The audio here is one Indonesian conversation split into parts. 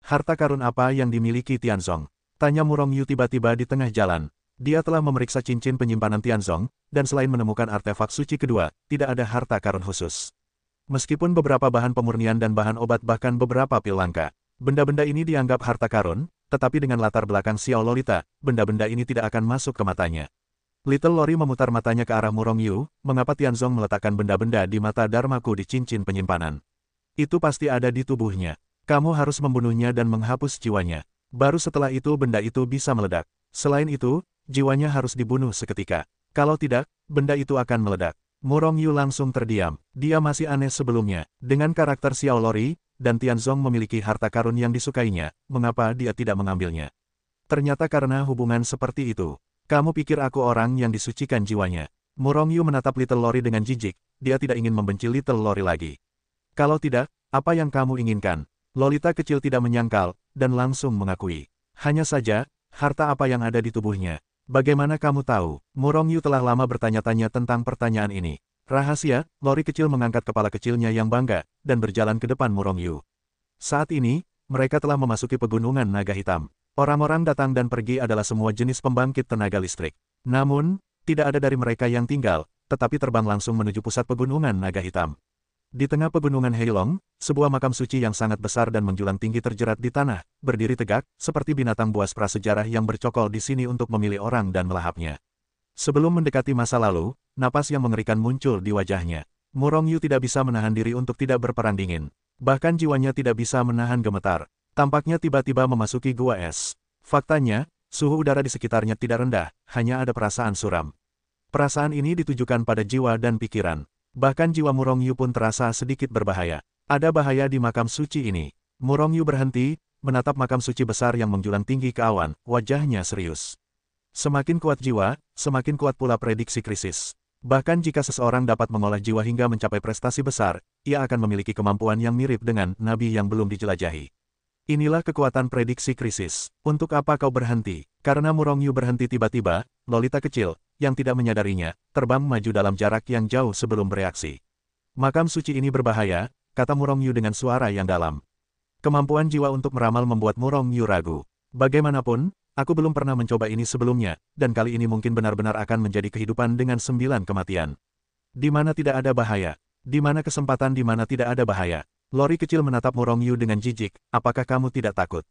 harta karun apa yang dimiliki Tianzong? Tanya Murong Yu tiba-tiba di tengah jalan. Dia telah memeriksa cincin penyimpanan Tianzong, dan selain menemukan artefak suci kedua, tidak ada harta karun khusus. Meskipun beberapa bahan pemurnian dan bahan obat bahkan beberapa pil langka, benda-benda ini dianggap harta karun, tetapi dengan latar belakang Xiao Lolita, benda-benda ini tidak akan masuk ke matanya. Little Lori memutar matanya ke arah Murong Yu, mengapa Tianzong meletakkan benda-benda di mata Dharmaku di cincin penyimpanan? Itu pasti ada di tubuhnya. Kamu harus membunuhnya dan menghapus jiwanya. Baru setelah itu benda itu bisa meledak. Selain itu, jiwanya harus dibunuh seketika. Kalau tidak, benda itu akan meledak. Murong Yu langsung terdiam. Dia masih aneh sebelumnya. Dengan karakter Xiao Lori, dan Tianzong memiliki harta karun yang disukainya, mengapa dia tidak mengambilnya? Ternyata karena hubungan seperti itu. Kamu pikir aku orang yang disucikan jiwanya? Murong Yu menatap Little Lori dengan jijik, dia tidak ingin membenci Little Lori lagi. Kalau tidak, apa yang kamu inginkan? Lolita kecil tidak menyangkal, dan langsung mengakui. Hanya saja, harta apa yang ada di tubuhnya? Bagaimana kamu tahu? Murong Yu telah lama bertanya-tanya tentang pertanyaan ini. Rahasia, Lori kecil mengangkat kepala kecilnya yang bangga, dan berjalan ke depan Murong Yu. Saat ini, mereka telah memasuki pegunungan naga hitam. Orang-orang datang dan pergi adalah semua jenis pembangkit tenaga listrik. Namun, tidak ada dari mereka yang tinggal, tetapi terbang langsung menuju pusat pegunungan naga hitam. Di tengah pegunungan Heilong, sebuah makam suci yang sangat besar dan menjulang tinggi terjerat di tanah, berdiri tegak, seperti binatang buas prasejarah yang bercokol di sini untuk memilih orang dan melahapnya. Sebelum mendekati masa lalu, napas yang mengerikan muncul di wajahnya. Murong Yu tidak bisa menahan diri untuk tidak berperang dingin. Bahkan jiwanya tidak bisa menahan gemetar. Tampaknya tiba-tiba memasuki gua es. Faktanya, suhu udara di sekitarnya tidak rendah, hanya ada perasaan suram. Perasaan ini ditujukan pada jiwa dan pikiran. Bahkan jiwa Murong Yu pun terasa sedikit berbahaya. Ada bahaya di makam suci ini. Murong Yu berhenti, menatap makam suci besar yang menjulang tinggi ke awan, wajahnya serius. Semakin kuat jiwa, semakin kuat pula prediksi krisis. Bahkan jika seseorang dapat mengolah jiwa hingga mencapai prestasi besar, ia akan memiliki kemampuan yang mirip dengan nabi yang belum dijelajahi. Inilah kekuatan prediksi krisis. Untuk apa kau berhenti? Karena Murong Yu berhenti tiba-tiba, Lolita kecil, yang tidak menyadarinya, terbang maju dalam jarak yang jauh sebelum bereaksi. Makam suci ini berbahaya, kata Murong Yu dengan suara yang dalam. Kemampuan jiwa untuk meramal membuat Murong Yu ragu. Bagaimanapun, aku belum pernah mencoba ini sebelumnya, dan kali ini mungkin benar-benar akan menjadi kehidupan dengan 9 kematian. Di mana tidak ada bahaya? Di mana kesempatan di mana tidak ada bahaya? Lori kecil menatap Murong Yu dengan jijik, apakah kamu tidak takut?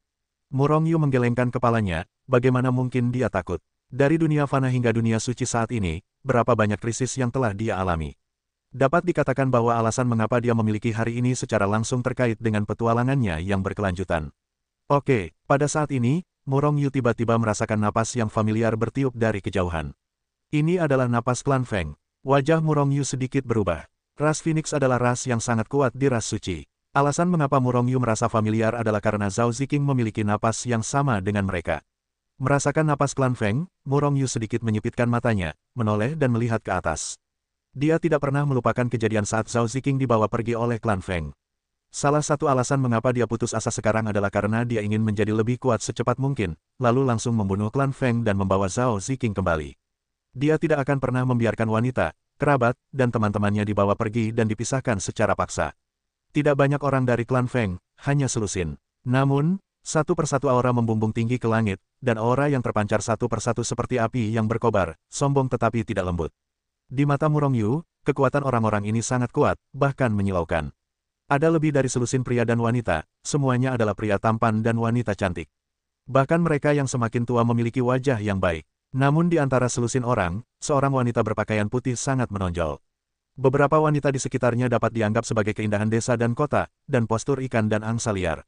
Murong Yu menggelengkan kepalanya, bagaimana mungkin dia takut? Dari dunia fana hingga dunia suci saat ini, berapa banyak krisis yang telah dia alami? Dapat dikatakan bahwa alasan mengapa dia memiliki hari ini secara langsung terkait dengan petualangannya yang berkelanjutan. Oke, pada saat ini, Murong Yu tiba-tiba merasakan napas yang familiar bertiup dari kejauhan. Ini adalah napas klan Feng. Wajah Murong Yu sedikit berubah. Ras Phoenix adalah ras yang sangat kuat di ras suci. Alasan mengapa Murong Yu merasa familiar adalah karena Zhao Ziqing memiliki napas yang sama dengan mereka. Merasakan napas klan Feng, Murong Yu sedikit menyipitkan matanya, menoleh dan melihat ke atas. Dia tidak pernah melupakan kejadian saat Zhao Ziqing dibawa pergi oleh klan Feng. Salah satu alasan mengapa dia putus asa sekarang adalah karena dia ingin menjadi lebih kuat secepat mungkin, lalu langsung membunuh klan Feng dan membawa Zhao Ziqing kembali. Dia tidak akan pernah membiarkan wanita, kerabat, dan teman-temannya dibawa pergi dan dipisahkan secara paksa. Tidak banyak orang dari klan Feng, hanya selusin. Namun, satu persatu aura membumbung tinggi ke langit, dan aura yang terpancar satu persatu seperti api yang berkobar, sombong tetapi tidak lembut. Di mata Murong Yu, kekuatan orang-orang ini sangat kuat, bahkan menyilaukan. Ada lebih dari selusin pria dan wanita, semuanya adalah pria tampan dan wanita cantik. Bahkan mereka yang semakin tua memiliki wajah yang baik. Namun di antara selusin orang, seorang wanita berpakaian putih sangat menonjol. Beberapa wanita di sekitarnya dapat dianggap sebagai keindahan desa dan kota, dan postur ikan dan angsa liar.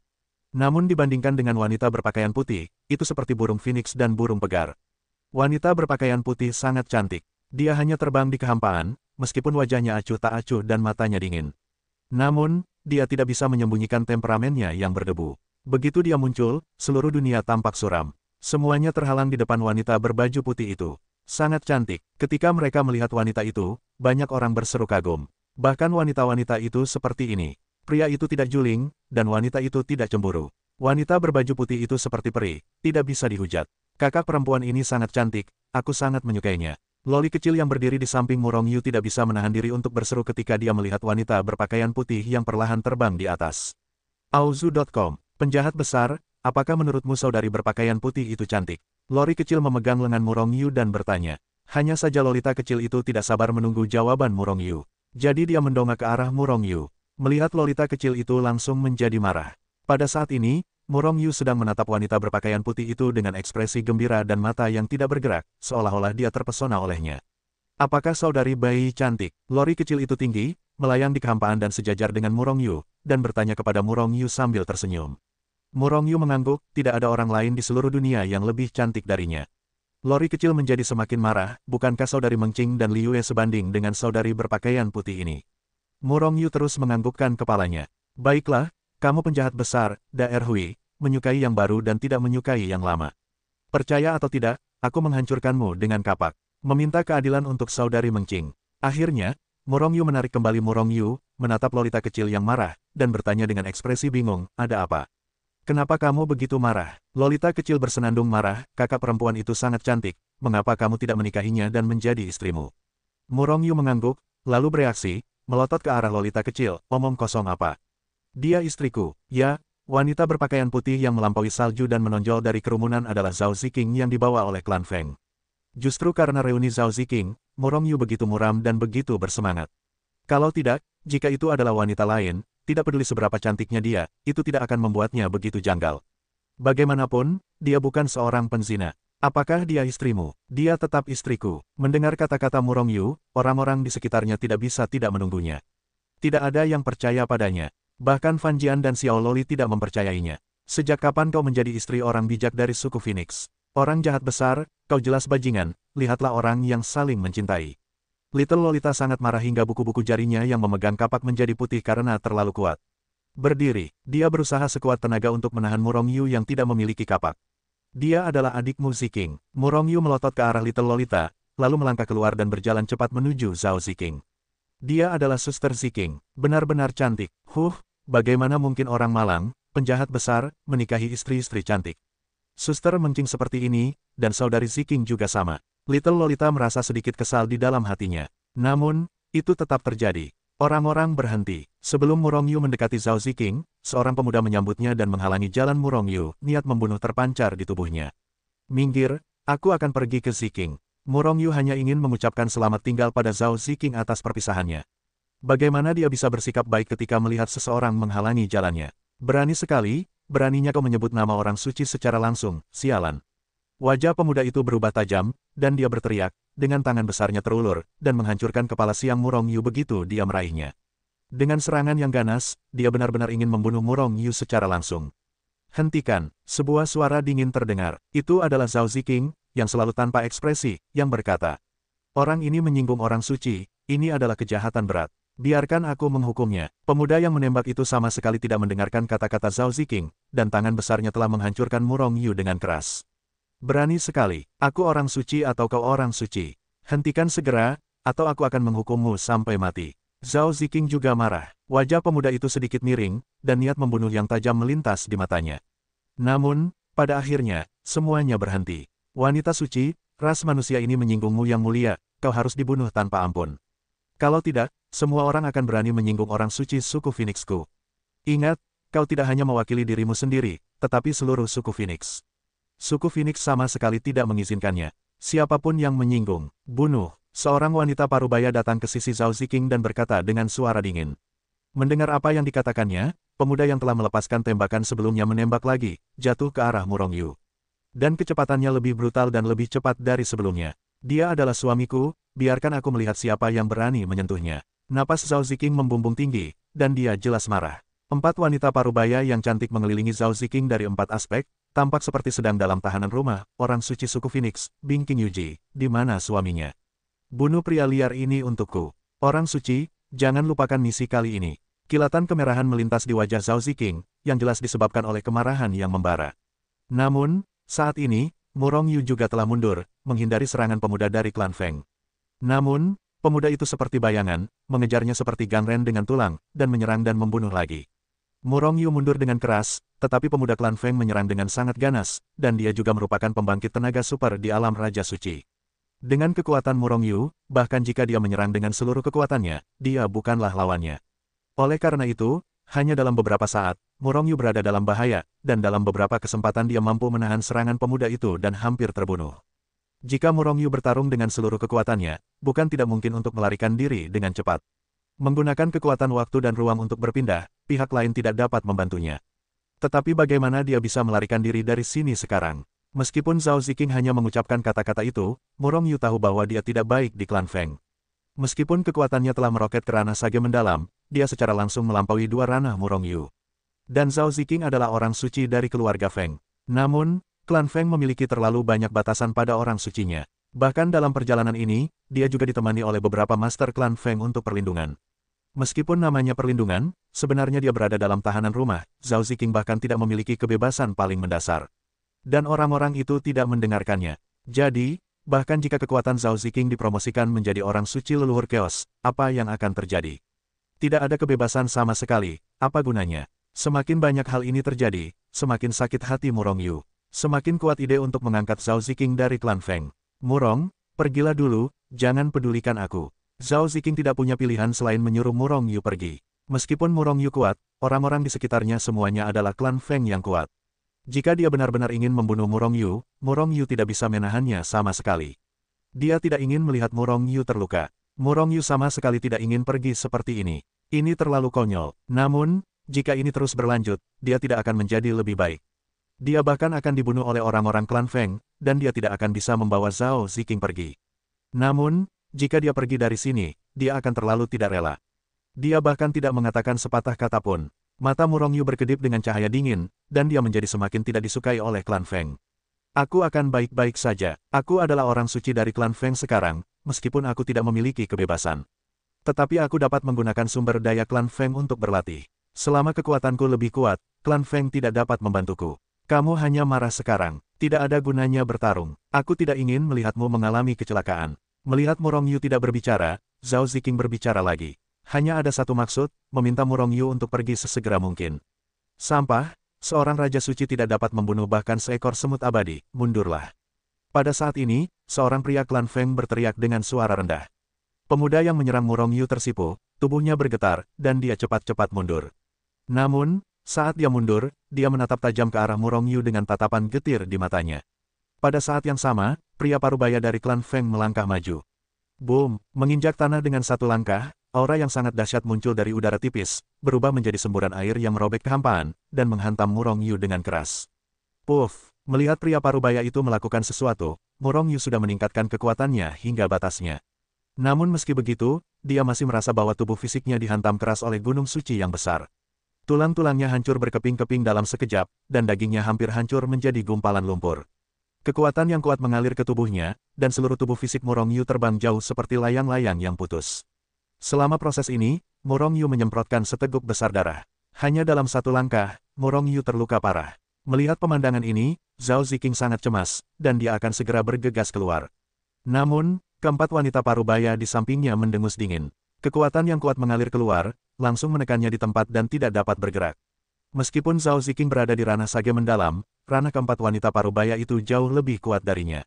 Namun dibandingkan dengan wanita berpakaian putih, itu seperti burung phoenix dan burung pegar. Wanita berpakaian putih sangat cantik. Dia hanya terbang di kehampaan, meskipun wajahnya acuh tak acuh dan matanya dingin. Namun, dia tidak bisa menyembunyikan temperamennya yang berdebu. Begitu dia muncul, seluruh dunia tampak suram. Semuanya terhalang di depan wanita berbaju putih itu. Sangat cantik. Ketika mereka melihat wanita itu, banyak orang berseru kagum. Bahkan wanita-wanita itu seperti ini. Pria itu tidak juling, dan wanita itu tidak cemburu. Wanita berbaju putih itu seperti peri, tidak bisa dihujat. Kakak perempuan ini sangat cantik, aku sangat menyukainya. Loli kecil yang berdiri di samping Murong Yu tidak bisa menahan diri untuk berseru ketika dia melihat wanita berpakaian putih yang perlahan terbang di atas. Auzu.com Penjahat besar, apakah menurutmu saudari berpakaian putih itu cantik? Lori kecil memegang lengan Murong Yu dan bertanya. Hanya saja Lolita kecil itu tidak sabar menunggu jawaban Murong Yu. Jadi dia mendongak ke arah Murong Yu. Melihat Lolita kecil itu langsung menjadi marah. Pada saat ini, Murong Yu sedang menatap wanita berpakaian putih itu dengan ekspresi gembira dan mata yang tidak bergerak, seolah-olah dia terpesona olehnya. Apakah saudari bayi cantik? Lori kecil itu tinggi, melayang di kehampaan dan sejajar dengan Murong Yu, dan bertanya kepada Murong Yu sambil tersenyum. Murong Yu mengangguk, tidak ada orang lain di seluruh dunia yang lebih cantik darinya. Lori kecil menjadi semakin marah, bukankah saudari Mengqing dan Liu Ye sebanding dengan saudari berpakaian putih ini? Murong Yu terus menganggukkan kepalanya. Baiklah, kamu penjahat besar, Daer Hui, menyukai yang baru dan tidak menyukai yang lama. Percaya atau tidak, aku menghancurkanmu dengan kapak. Meminta keadilan untuk saudari Mengqing. Akhirnya, Murong Yu menarik kembali Murong Yu, menatap Lolita kecil yang marah, dan bertanya dengan ekspresi bingung, ada apa? Kenapa kamu begitu marah? Lolita kecil bersenandung marah, kakak perempuan itu sangat cantik, mengapa kamu tidak menikahinya dan menjadi istrimu? Murong Yu mengangguk, lalu bereaksi, melotot ke arah Lolita kecil, omong kosong apa? Dia istriku, ya, wanita berpakaian putih yang melampaui salju dan menonjol dari kerumunan adalah Zhao Ziqing yang dibawa oleh klan Feng. Justru karena reuni Zhao Ziqing, Murong Yu begitu muram dan begitu bersemangat. Kalau tidak, jika itu adalah wanita lain, tidak peduli seberapa cantiknya dia, itu tidak akan membuatnya begitu janggal. Bagaimanapun, dia bukan seorang penzina. Apakah dia istrimu? Dia tetap istriku. Mendengar kata-kata Murong Yu, orang-orang di sekitarnya tidak bisa tidak menunggunya. Tidak ada yang percaya padanya. Bahkan Fan Jian dan Xiao Loli tidak mempercayainya. Sejak kapan kau menjadi istri orang bijak dari suku Phoenix? Orang jahat besar, kau jelas bajingan, lihatlah orang yang saling mencintai. Little Lolita sangat marah hingga buku-buku jarinya yang memegang kapak menjadi putih karena terlalu kuat. Berdiri, dia berusaha sekuat tenaga untuk menahan Murong Yu yang tidak memiliki kapak. Dia adalah adikmu Ziqing. Murong Yu melotot ke arah Little Lolita, lalu melangkah keluar dan berjalan cepat menuju Zhao Ziqing. Dia adalah suster Ziqing, benar-benar cantik. Bagaimana mungkin orang malang, penjahat besar, menikahi istri-istri cantik? Suster Mengqing seperti ini, dan saudari Ziqing juga sama. Little Lolita merasa sedikit kesal di dalam hatinya. Namun, itu tetap terjadi. Orang-orang berhenti. Sebelum Murong Yu mendekati Zhao Ziqing, seorang pemuda menyambutnya dan menghalangi jalan Murong Yu, niat membunuh terpancar di tubuhnya. Minggir, aku akan pergi ke Ziqing. Murong Yu hanya ingin mengucapkan selamat tinggal pada Zhao Ziqing atas perpisahannya. Bagaimana dia bisa bersikap baik ketika melihat seseorang menghalangi jalannya? Berani sekali, beraninya kau menyebut nama orang suci secara langsung, sialan. Wajah pemuda itu berubah tajam, dan dia berteriak, dengan tangan besarnya terulur, dan menghancurkan kepala siang Murong Yu begitu dia meraihnya. Dengan serangan yang ganas, dia benar-benar ingin membunuh Murong Yu secara langsung. Hentikan, sebuah suara dingin terdengar. Itu adalah Zhao Ziqing, yang selalu tanpa ekspresi, yang berkata, orang ini menyinggung orang suci, ini adalah kejahatan berat. Biarkan aku menghukumnya. Pemuda yang menembak itu sama sekali tidak mendengarkan kata-kata Zhao Ziqing, dan tangan besarnya telah menghancurkan Murong Yu dengan keras. Berani sekali, aku orang suci atau kau orang suci. Hentikan segera, atau aku akan menghukummu sampai mati. Zhao Ziqing juga marah. Wajah pemuda itu sedikit miring, dan niat membunuh yang tajam melintas di matanya. Namun, pada akhirnya, semuanya berhenti. Wanita suci, ras manusia ini menyinggungmu yang mulia, kau harus dibunuh tanpa ampun. Kalau tidak, semua orang akan berani menyinggung orang suci suku Phoenixku. Ingat, kau tidak hanya mewakili dirimu sendiri, tetapi seluruh suku Phoenix. Suku Phoenix sama sekali tidak mengizinkannya. Siapapun yang menyinggung, bunuh. Seorang wanita parubaya datang ke sisi Zhao Ziqing dan berkata dengan suara dingin. Mendengar apa yang dikatakannya, pemuda yang telah melepaskan tembakan sebelumnya menembak lagi, jatuh ke arah Murong Yu. Dan kecepatannya lebih brutal dan lebih cepat dari sebelumnya. Dia adalah suamiku, biarkan aku melihat siapa yang berani menyentuhnya. Napas Zhao Ziqing membumbung tinggi, dan dia jelas marah. 4 wanita parubaya yang cantik mengelilingi Zhao Ziqing dari 4 aspek, tampak seperti sedang dalam tahanan rumah, orang suci suku Phoenix, Bing Qingyuji, di mana suaminya. Bunuh pria liar ini untukku. Orang suci, jangan lupakan misi kali ini. Kilatan kemerahan melintas di wajah Zhao Ziqing, yang jelas disebabkan oleh kemarahan yang membara. Namun, saat ini, Murong Yu juga telah mundur, menghindari serangan pemuda dari klan Feng. Namun, pemuda itu seperti bayangan, mengejarnya seperti ganren dengan tulang, dan menyerang dan membunuh lagi. Murong Yu mundur dengan keras, tetapi pemuda klan Feng menyerang dengan sangat ganas, dan dia juga merupakan pembangkit tenaga super di alam Raja Suci. Dengan kekuatan Murong Yu, bahkan jika dia menyerang dengan seluruh kekuatannya, dia bukanlah lawannya. Oleh karena itu, hanya dalam beberapa saat, Murong Yu berada dalam bahaya, dan dalam beberapa kesempatan dia mampu menahan serangan pemuda itu dan hampir terbunuh. Jika Murong Yu bertarung dengan seluruh kekuatannya, bukan tidak mungkin untuk melarikan diri dengan cepat. Menggunakan kekuatan waktu dan ruang untuk berpindah, pihak lain tidak dapat membantunya. Tetapi bagaimana dia bisa melarikan diri dari sini sekarang? Meskipun Zhao Ziqing hanya mengucapkan kata-kata itu, Murong Yu tahu bahwa dia tidak baik di klan Feng. Meskipun kekuatannya telah meroket ke ranah sage mendalam, dia secara langsung melampaui dua ranah Murong Yu. Dan Zhao Ziqing adalah orang suci dari keluarga Feng. Namun, klan Feng memiliki terlalu banyak batasan pada orang sucinya. Bahkan dalam perjalanan ini, dia juga ditemani oleh beberapa master klan Feng untuk perlindungan. Meskipun namanya perlindungan, sebenarnya dia berada dalam tahanan rumah, Zhao Ziqing bahkan tidak memiliki kebebasan paling mendasar. Dan orang-orang itu tidak mendengarkannya. Jadi, bahkan jika kekuatan Zhao Ziqing dipromosikan menjadi orang suci leluhur Chaos, apa yang akan terjadi? Tidak ada kebebasan sama sekali, apa gunanya? Semakin banyak hal ini terjadi, semakin sakit hati Murong Yu. Semakin kuat ide untuk mengangkat Zhao Ziqing dari klan Feng. Murong, pergilah dulu, jangan pedulikan aku. Zhao Ziqing tidak punya pilihan selain menyuruh Murong Yu pergi. Meskipun Murong Yu kuat, orang-orang di sekitarnya semuanya adalah klan Feng yang kuat. Jika dia benar-benar ingin membunuh Murong Yu tidak bisa menahannya sama sekali. Dia tidak ingin melihat Murong Yu terluka. Murong Yu sama sekali tidak ingin pergi seperti ini. Ini terlalu konyol. Namun, jika ini terus berlanjut, dia tidak akan menjadi lebih baik. Dia bahkan akan dibunuh oleh orang-orang klan Feng, dan dia tidak akan bisa membawa Zhao Ziqing pergi. Namun, jika dia pergi dari sini, dia akan terlalu tidak rela. Dia bahkan tidak mengatakan sepatah kata pun. Mata Murong Yu berkedip dengan cahaya dingin, dan dia menjadi semakin tidak disukai oleh klan Feng. Aku akan baik-baik saja. Aku adalah orang suci dari klan Feng sekarang, meskipun aku tidak memiliki kebebasan. Tetapi aku dapat menggunakan sumber daya klan Feng untuk berlatih. Selama kekuatanku lebih kuat, klan Feng tidak dapat membantuku. Kamu hanya marah sekarang. Tidak ada gunanya bertarung. Aku tidak ingin melihatmu mengalami kecelakaan. Melihat Murong Yu tidak berbicara, Zhao Ziqing berbicara lagi. Hanya ada satu maksud, meminta Murong Yu untuk pergi sesegera mungkin. Sampah, seorang raja suci tidak dapat membunuh bahkan seekor semut abadi, mundurlah. Pada saat ini, seorang pria klan Feng berteriak dengan suara rendah. Pemuda yang menyerang Murong Yu tersipu, tubuhnya bergetar, dan dia cepat-cepat mundur. Namun, saat dia mundur, dia menatap tajam ke arah Murong Yu dengan tatapan getir di matanya. Pada saat yang sama, pria parubaya dari klan Feng melangkah maju. Boom, menginjak tanah dengan satu langkah, aura yang sangat dahsyat muncul dari udara tipis, berubah menjadi semburan air yang merobek kehampaan, dan menghantam Murong Yu dengan keras. Puff, melihat pria parubaya itu melakukan sesuatu, Murong Yu sudah meningkatkan kekuatannya hingga batasnya. Namun meski begitu, dia masih merasa bahwa tubuh fisiknya dihantam keras oleh gunung suci yang besar. Tulang-tulangnya hancur berkeping-keping dalam sekejap, dan dagingnya hampir hancur menjadi gumpalan lumpur. Kekuatan yang kuat mengalir ke tubuhnya, dan seluruh tubuh fisik Murong Yu terbang jauh seperti layang-layang yang putus. Selama proses ini, Murong Yu menyemprotkan seteguk besar darah. Hanya dalam satu langkah, Murong Yu terluka parah. Melihat pemandangan ini, Zhao Ziqing sangat cemas, dan dia akan segera bergegas keluar. Namun, keempat wanita parubaya di sampingnya mendengus dingin. Kekuatan yang kuat mengalir keluar, langsung menekannya di tempat dan tidak dapat bergerak. Meskipun Zhao Ziqing berada di ranah sage mendalam, ranah keempat wanita parubaya itu jauh lebih kuat darinya.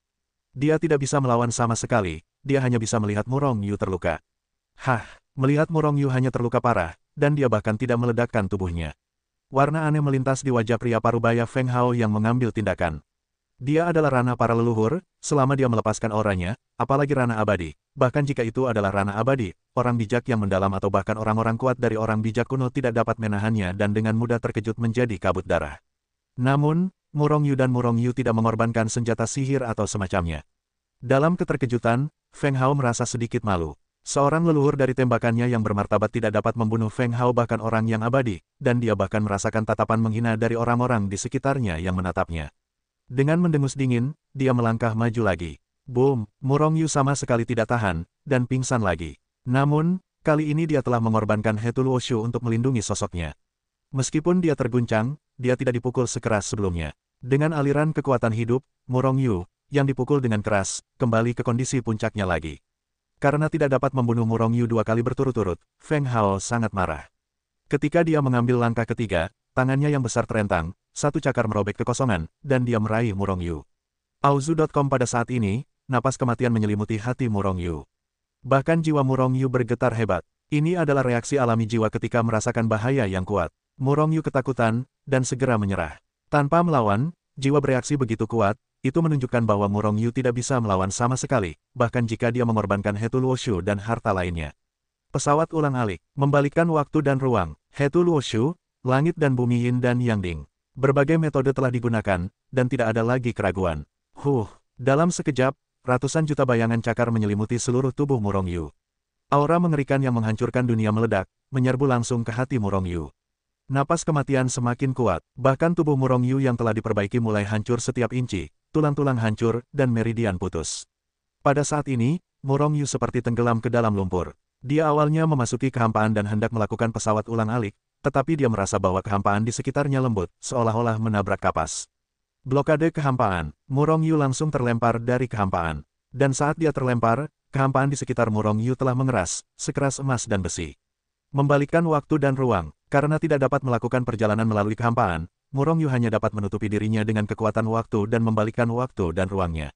Dia tidak bisa melawan sama sekali, dia hanya bisa melihat Murong Yu terluka. Melihat Murong Yu hanya terluka parah, dan dia bahkan tidak meledakkan tubuhnya. Warna aneh melintas di wajah pria parubaya Feng Hao yang mengambil tindakan. Dia adalah ranah para leluhur, selama dia melepaskan auranya, apalagi ranah abadi. Bahkan jika itu adalah ranah abadi, orang bijak yang mendalam atau bahkan orang-orang kuat dari orang bijak kuno tidak dapat menahannya dan dengan mudah terkejut menjadi kabut darah. Namun, Murong Yu dan Murong Yu tidak mengorbankan senjata sihir atau semacamnya. Dalam keterkejutan, Feng Hao merasa sedikit malu. Seorang leluhur dari tembakannya yang bermartabat tidak dapat membunuh Feng Hao bahkan orang yang abadi, dan dia bahkan merasakan tatapan menghina dari orang-orang di sekitarnya yang menatapnya. Dengan mendengus dingin, dia melangkah maju lagi. Boom, Murong Yu sama sekali tidak tahan, dan pingsan lagi. Namun, kali ini dia telah mengorbankan He Tuluoshu untuk melindungi sosoknya. Meskipun dia terguncang, dia tidak dipukul sekeras sebelumnya. Dengan aliran kekuatan hidup, Murong Yu, yang dipukul dengan keras, kembali ke kondisi puncaknya lagi. Karena tidak dapat membunuh Murong Yu 2 kali berturut-turut, Feng Hao sangat marah. Ketika dia mengambil langkah ketiga, tangannya yang besar terentang, satu cakar merobek kekosongan, dan dia meraih Murong Yu. Auzu.com pada saat ini, napas kematian menyelimuti hati Murong Yu. Bahkan jiwa Murong Yu bergetar hebat. Ini adalah reaksi alami jiwa ketika merasakan bahaya yang kuat. Murong Yu ketakutan, dan segera menyerah. Tanpa melawan, jiwa bereaksi begitu kuat, itu menunjukkan bahwa Murong Yu tidak bisa melawan sama sekali, bahkan jika dia mengorbankan Hetu Luoshu dan harta lainnya. Pesawat ulang-alik, membalikkan waktu dan ruang, Hetu Luoshu, langit dan bumi Yin dan Yang Ding. Berbagai metode telah digunakan, dan tidak ada lagi keraguan. Dalam sekejap, ratusan juta bayangan cakar menyelimuti seluruh tubuh Murong Yu. Aura mengerikan yang menghancurkan dunia meledak, menyerbu langsung ke hati Murong Yu. Napas kematian semakin kuat, bahkan tubuh Murong Yu yang telah diperbaiki mulai hancur setiap inci, tulang-tulang hancur, dan meridian putus. Pada saat ini, Murong Yu seperti tenggelam ke dalam lumpur. Dia awalnya memasuki kehampaan dan hendak melakukan pesawat ulang-alik, tetapi dia merasa bahwa kehampaan di sekitarnya lembut, seolah-olah menabrak kapas. Blokade kehampaan, Murong Yu langsung terlempar dari kehampaan. Dan saat dia terlempar, kehampaan di sekitar Murong Yu telah mengeras, sekeras emas dan besi. Membalikkan waktu dan ruang, karena tidak dapat melakukan perjalanan melalui kehampaan, Murong Yu hanya dapat menutupi dirinya dengan kekuatan waktu dan membalikkan waktu dan ruangnya.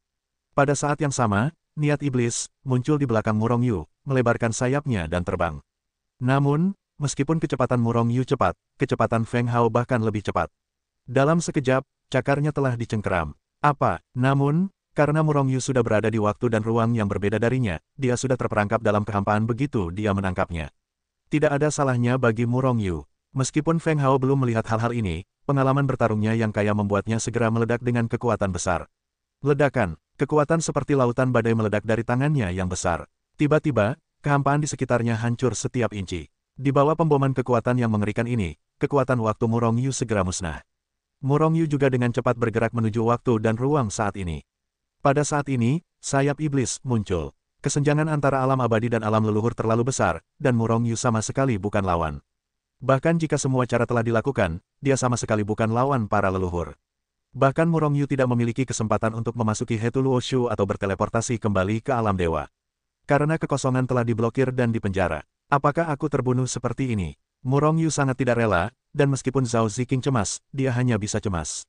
Pada saat yang sama, niat iblis muncul di belakang Murong Yu, melebarkan sayapnya dan terbang. Namun, meskipun kecepatan Murong Yu cepat, kecepatan Feng Hao bahkan lebih cepat. Dalam sekejap, cakarnya telah dicengkeram. Namun, karena Murong Yu sudah berada di waktu dan ruang yang berbeda darinya, dia sudah terperangkap dalam kehampaan begitu dia menangkapnya. Tidak ada salahnya bagi Murong Yu. Meskipun Feng Hao belum melihat hal-hal ini, pengalaman bertarungnya yang kaya membuatnya segera meledak dengan kekuatan besar. Ledakan, kekuatan seperti lautan badai meledak dari tangannya yang besar. Tiba-tiba, kehampaan di sekitarnya hancur setiap inci. Di bawah pemboman kekuatan yang mengerikan ini, kekuatan waktu Murong Yu segera musnah. Murong Yu juga dengan cepat bergerak menuju waktu dan ruang saat ini. Pada saat ini, sayap iblis muncul. Kesenjangan antara alam abadi dan alam leluhur terlalu besar, dan Murong Yu sama sekali bukan lawan. Bahkan jika semua cara telah dilakukan, dia sama sekali bukan lawan para leluhur. Bahkan Murong Yu tidak memiliki kesempatan untuk memasuki Hetu Luoshu atau berteleportasi kembali ke alam dewa. Karena kekosongan telah diblokir dan dipenjara. Apakah aku terbunuh seperti ini? Murong Yu sangat tidak rela, dan meskipun Zhao Ziqing cemas, dia hanya bisa cemas.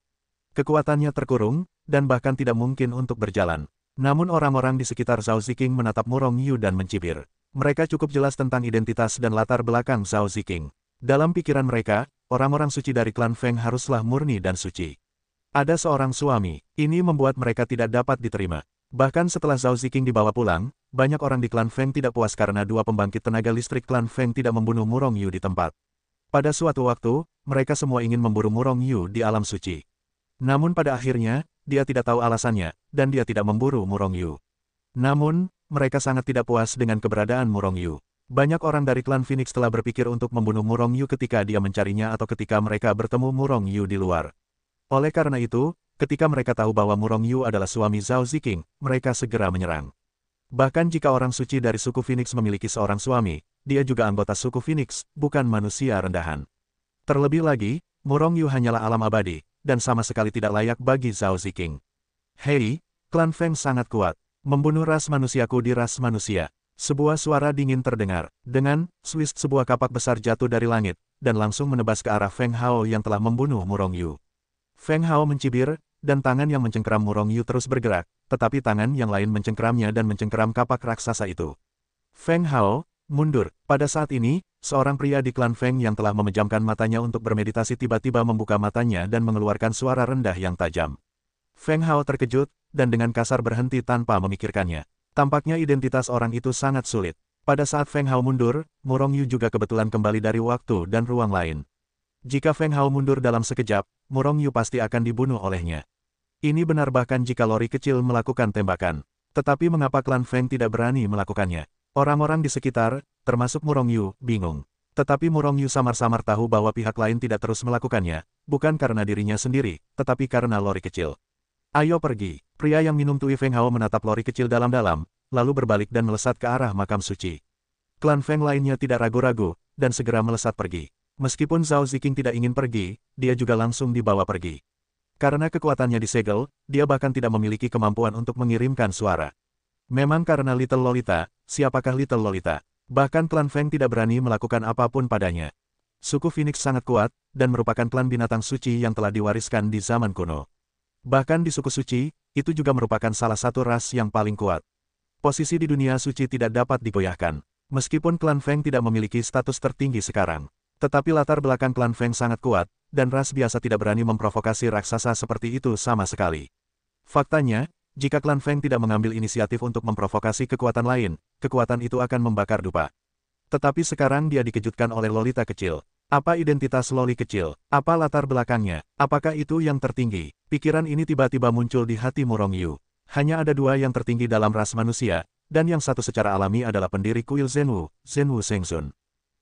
Kekuatannya terkurung, dan bahkan tidak mungkin untuk berjalan. Namun orang-orang di sekitar Zhao Ziqing menatap Murong Yu dan mencibir. Mereka cukup jelas tentang identitas dan latar belakang Zhao Ziqing. Dalam pikiran mereka, orang-orang suci dari klan Feng haruslah murni dan suci. Ada seorang suami, ini membuat mereka tidak dapat diterima. Bahkan setelah Zhao Ziqing dibawa pulang, banyak orang di klan Feng tidak puas karena dua pembangkit tenaga listrik klan Feng tidak membunuh Murong Yu di tempat. Pada suatu waktu, mereka semua ingin memburu Murong Yu di alam suci. Namun pada akhirnya, dia tidak tahu alasannya, dan dia tidak memburu Murong Yu. Namun, mereka sangat tidak puas dengan keberadaan Murong Yu. Banyak orang dari klan Phoenix telah berpikir untuk membunuh Murong Yu ketika dia mencarinya atau ketika mereka bertemu Murong Yu di luar. Oleh karena itu, ketika mereka tahu bahwa Murong Yu adalah suami Zhao Ziqing, mereka segera menyerang. Bahkan jika orang suci dari suku Phoenix memiliki seorang suami, dia juga anggota suku Phoenix, bukan manusia rendahan. Terlebih lagi, Murong Yu hanyalah alam abadi, dan sama sekali tidak layak bagi Zhao Ziqing. Hei, klan Feng sangat kuat. Membunuh ras manusiaku di ras manusia. Sebuah suara dingin terdengar. Dengan swist sebuah kapak besar jatuh dari langit, dan langsung menebas ke arah Feng Hao yang telah membunuh Murong Yu. Feng Hao mencibir, dan tangan yang mencengkeram Murong Yu terus bergerak, tetapi tangan yang lain mencengkeramnya dan mencengkeram kapak raksasa itu. Feng Hao, mundur. Pada saat ini, seorang pria di klan Feng yang telah memejamkan matanya untuk bermeditasi tiba-tiba membuka matanya dan mengeluarkan suara rendah yang tajam. Feng Hao terkejut, dan dengan kasar berhenti tanpa memikirkannya. Tampaknya identitas orang itu sangat sulit. Pada saat Feng Hao mundur, Murong Yu juga kebetulan kembali dari waktu dan ruang lain. Jika Feng Hao mundur dalam sekejap, Murong Yu pasti akan dibunuh olehnya. Ini benar bahkan jika lori kecil melakukan tembakan. Tetapi mengapa klan Feng tidak berani melakukannya? Orang-orang di sekitar, termasuk Murong Yu, bingung. Tetapi Murong Yu samar-samar tahu bahwa pihak lain tidak terus melakukannya, bukan karena dirinya sendiri, tetapi karena lori kecil. Ayo pergi. Pria yang minum tui Feng Hao menatap lori kecil dalam-dalam, lalu berbalik dan melesat ke arah makam suci. Klan Feng lainnya tidak ragu-ragu, dan segera melesat pergi. Meskipun Zhao Ziqing tidak ingin pergi, dia juga langsung dibawa pergi. Karena kekuatannya disegel, dia bahkan tidak memiliki kemampuan untuk mengirimkan suara. Memang karena Little Lolita, siapakah Little Lolita? Bahkan klan Feng tidak berani melakukan apapun padanya. Suku Phoenix sangat kuat, dan merupakan klan binatang suci yang telah diwariskan di zaman kuno. Bahkan di suku suci, itu juga merupakan salah satu ras yang paling kuat. Posisi di dunia suci tidak dapat digoyahkan. Meskipun klan Feng tidak memiliki status tertinggi sekarang, tetapi latar belakang klan Feng sangat kuat, dan ras biasa tidak berani memprovokasi raksasa seperti itu sama sekali. Faktanya, jika klan Feng tidak mengambil inisiatif untuk memprovokasi kekuatan lain, kekuatan itu akan membakar dupa. Tetapi sekarang dia dikejutkan oleh Lolita kecil. Apa identitas Loli kecil? Apa latar belakangnya? Apakah itu yang tertinggi? Pikiran ini tiba-tiba muncul di hati Murong Yu. Hanya ada dua yang tertinggi dalam ras manusia, dan yang satu secara alami adalah pendiri kuil Zhenwu, Zhenwu Shengsun.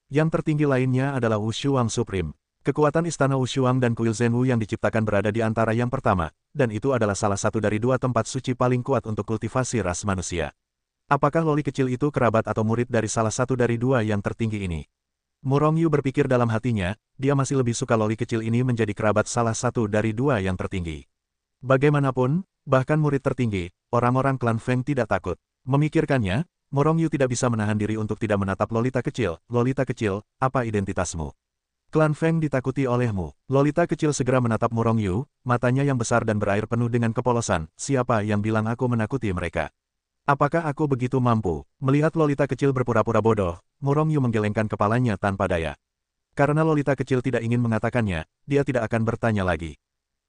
Yang tertinggi lainnya adalah Wushuang Supreme. Kekuatan istana Wushuang dan kuil Zhenwu yang diciptakan berada di antara yang pertama, dan itu adalah salah satu dari dua tempat suci paling kuat untuk kultivasi ras manusia. Apakah Loli kecil itu kerabat atau murid dari salah satu dari dua yang tertinggi ini? Murong Yu berpikir dalam hatinya, dia masih lebih suka Loli kecil ini menjadi kerabat salah satu dari dua yang tertinggi. Bagaimanapun, bahkan murid tertinggi, orang-orang klan Feng tidak takut. Memikirkannya, Murong Yu tidak bisa menahan diri untuk tidak menatap Lolita kecil. Lolita kecil, apa identitasmu? Klan Feng ditakuti olehmu. Lolita kecil segera menatap Murong Yu, matanya yang besar dan berair penuh dengan kepolosan. Siapa yang bilang aku menakuti mereka? Apakah aku begitu mampu? Melihat Lolita kecil berpura-pura bodoh, Murong Yu menggelengkan kepalanya tanpa daya. Karena Lolita kecil tidak ingin mengatakannya, dia tidak akan bertanya lagi.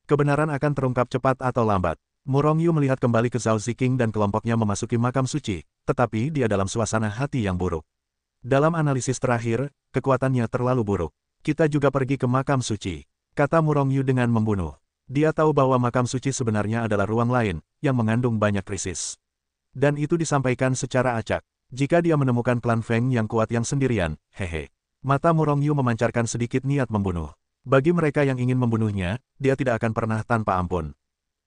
Kebenaran akan terungkap cepat atau lambat. Murong Yu melihat kembali ke Zhao Ziqing dan kelompoknya memasuki makam suci, tetapi dia dalam suasana hati yang buruk. Dalam analisis terakhir, kekuatannya terlalu buruk. Kita juga pergi ke makam suci, kata Murong Yu dengan membunuh. Dia tahu bahwa makam suci sebenarnya adalah ruang lain, yang mengandung banyak krisis. Dan itu disampaikan secara acak. Jika dia menemukan klan Feng yang kuat yang sendirian, hehe. Mata Murong Yu memancarkan sedikit niat membunuh. Bagi mereka yang ingin membunuhnya, dia tidak akan pernah tanpa ampun.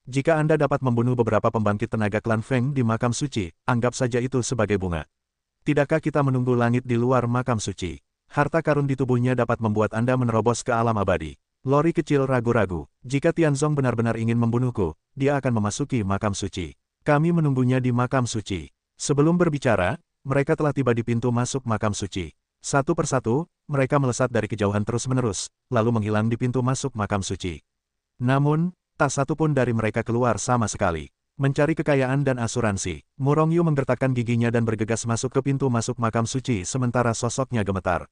Jika Anda dapat membunuh beberapa pembangkit tenaga klan Feng di makam suci, anggap saja itu sebagai bunga. Tidakkah kita menunggu langit di luar makam suci? Harta karun di tubuhnya dapat membuat Anda menerobos ke alam abadi. Lori kecil ragu-ragu. Jika Tianzong benar-benar ingin membunuhku, dia akan memasuki makam suci. Kami menunggunya di makam suci. Sebelum berbicara, mereka telah tiba di pintu masuk makam suci. Satu persatu, mereka melesat dari kejauhan terus-menerus, lalu menghilang di pintu masuk makam suci. Namun, tak satu pun dari mereka keluar sama sekali. Mencari kekayaan dan asuransi. Murong Yu menggertakkan giginya dan bergegas masuk ke pintu masuk makam suci sementara sosoknya gemetar.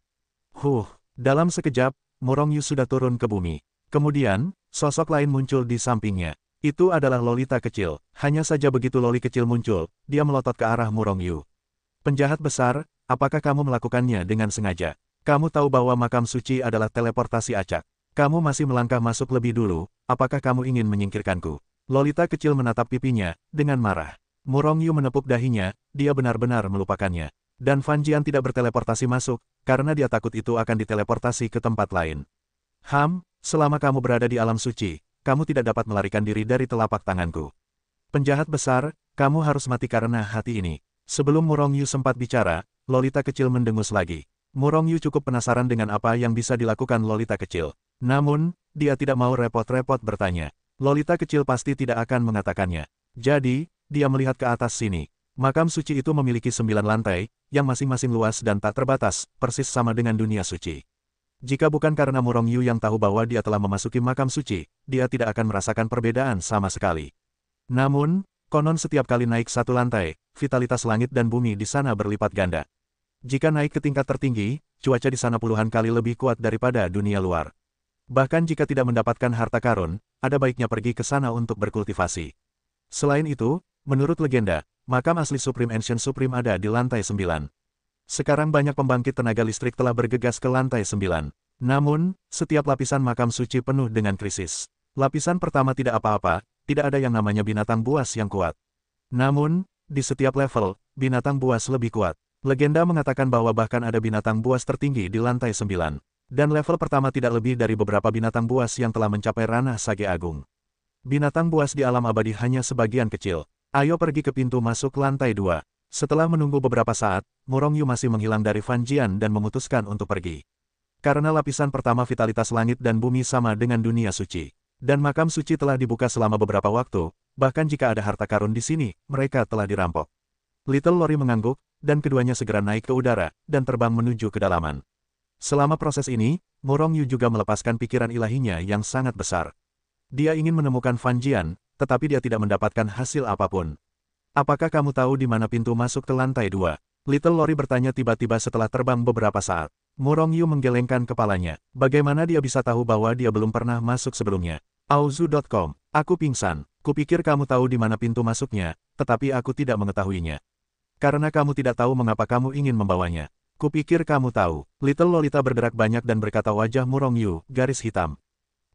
Dalam sekejap, Murong Yu sudah turun ke bumi. Kemudian, sosok lain muncul di sampingnya. Itu adalah Lolita kecil. Hanya saja begitu Loli kecil muncul, dia melotot ke arah Murong Yu. Penjahat besar, apakah kamu melakukannya dengan sengaja? Kamu tahu bahwa makam suci adalah teleportasi acak. Kamu masih melangkah masuk lebih dulu, apakah kamu ingin menyingkirkanku? Lolita kecil menatap pipinya, dengan marah. Murong Yu menepuk dahinya, dia benar-benar melupakannya. Dan Fan Jian tidak berteleportasi masuk, karena dia takut itu akan diteleportasi ke tempat lain. Selama kamu berada di alam suci, kamu tidak dapat melarikan diri dari telapak tanganku. Penjahat besar, kamu harus mati karena hati ini. Sebelum Murong Yu sempat bicara, Lolita kecil mendengus lagi. Murong Yu cukup penasaran dengan apa yang bisa dilakukan Lolita kecil. Namun, dia tidak mau repot-repot bertanya. Lolita kecil pasti tidak akan mengatakannya. Jadi, dia melihat ke atas sini. Makam suci itu memiliki 9 lantai, yang masing-masing luas dan tak terbatas, persis sama dengan dunia suci. Jika bukan karena Murong Yu yang tahu bahwa dia telah memasuki makam suci, dia tidak akan merasakan perbedaan sama sekali. Namun, konon setiap kali naik satu lantai, vitalitas langit dan bumi di sana berlipat ganda. Jika naik ke tingkat tertinggi, cuaca di sana puluhan kali lebih kuat daripada dunia luar. Bahkan jika tidak mendapatkan harta karun, ada baiknya pergi ke sana untuk berkultivasi. Selain itu, menurut legenda, makam asli Supreme Ancient Supreme ada di lantai 9. Sekarang banyak pembangkit tenaga listrik telah bergegas ke lantai 9. Namun, setiap lapisan makam suci penuh dengan krisis. Lapisan pertama tidak apa-apa, tidak ada yang namanya binatang buas yang kuat. Namun, di setiap level, binatang buas lebih kuat. Legenda mengatakan bahwa bahkan ada binatang buas tertinggi di lantai 9. Dan level pertama tidak lebih dari beberapa binatang buas yang telah mencapai ranah Sage Agung. Binatang buas di alam abadi hanya sebagian kecil. Ayo pergi ke pintu masuk lantai 2. Setelah menunggu beberapa saat, Murong Yu masih menghilang dari Fan Jian dan memutuskan untuk pergi. Karena lapisan pertama vitalitas langit dan bumi sama dengan dunia suci. Dan makam suci telah dibuka selama beberapa waktu, bahkan jika ada harta karun di sini, mereka telah dirampok. Little Lori mengangguk, dan keduanya segera naik ke udara, dan terbang menuju kedalaman. Selama proses ini, Murong Yu juga melepaskan pikiran ilahinya yang sangat besar. Dia ingin menemukan Fan Jian, tetapi dia tidak mendapatkan hasil apapun. Apakah kamu tahu di mana pintu masuk ke lantai 2? Little Lori bertanya tiba-tiba setelah terbang beberapa saat. Murong Yu menggelengkan kepalanya. Bagaimana dia bisa tahu bahwa dia belum pernah masuk sebelumnya? Auzu.com. Aku pingsan. Kupikir kamu tahu di mana pintu masuknya, tetapi aku tidak mengetahuinya. Karena kamu tidak tahu mengapa kamu ingin membawanya. Kupikir kamu tahu. Little Lolita bergerak banyak dan berkata wajah Murong Yu, garis hitam.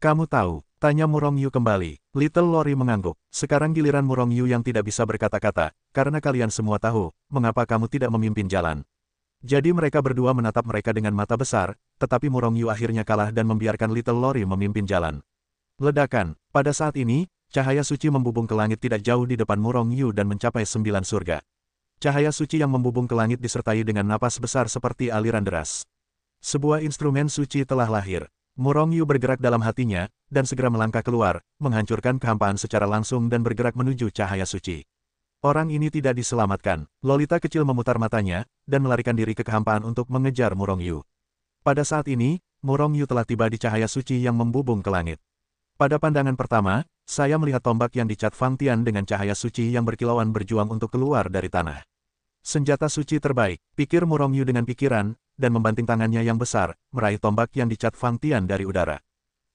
Kamu tahu? Tanya Murong Yu kembali. Little Lori mengangguk. Sekarang giliran Murong Yu yang tidak bisa berkata-kata, karena kalian semua tahu, mengapa kamu tidak memimpin jalan. Jadi mereka berdua menatap mereka dengan mata besar, tetapi Murong Yu akhirnya kalah dan membiarkan Little Lori memimpin jalan. Ledakan. Pada saat ini, cahaya suci membubung ke langit tidak jauh di depan Murong Yu dan mencapai 9 surga. Cahaya suci yang membubung ke langit disertai dengan napas besar seperti aliran deras. Sebuah instrumen suci telah lahir. Murong Yu bergerak dalam hatinya, dan segera melangkah keluar, menghancurkan kehampaan secara langsung dan bergerak menuju cahaya suci. Orang ini tidak diselamatkan. Lolita kecil memutar matanya, dan melarikan diri ke kehampaan untuk mengejar Murong Yu. Pada saat ini, Murong Yu telah tiba di cahaya suci yang membubung ke langit. Pada pandangan pertama, saya melihat tombak yang dicat Fang Tian dengan cahaya suci yang berkilauan berjuang untuk keluar dari tanah. Senjata suci terbaik, pikir Murong Yu dengan pikiran, dan membanting tangannya yang besar, meraih tombak yang dicat Fang Tian dari udara.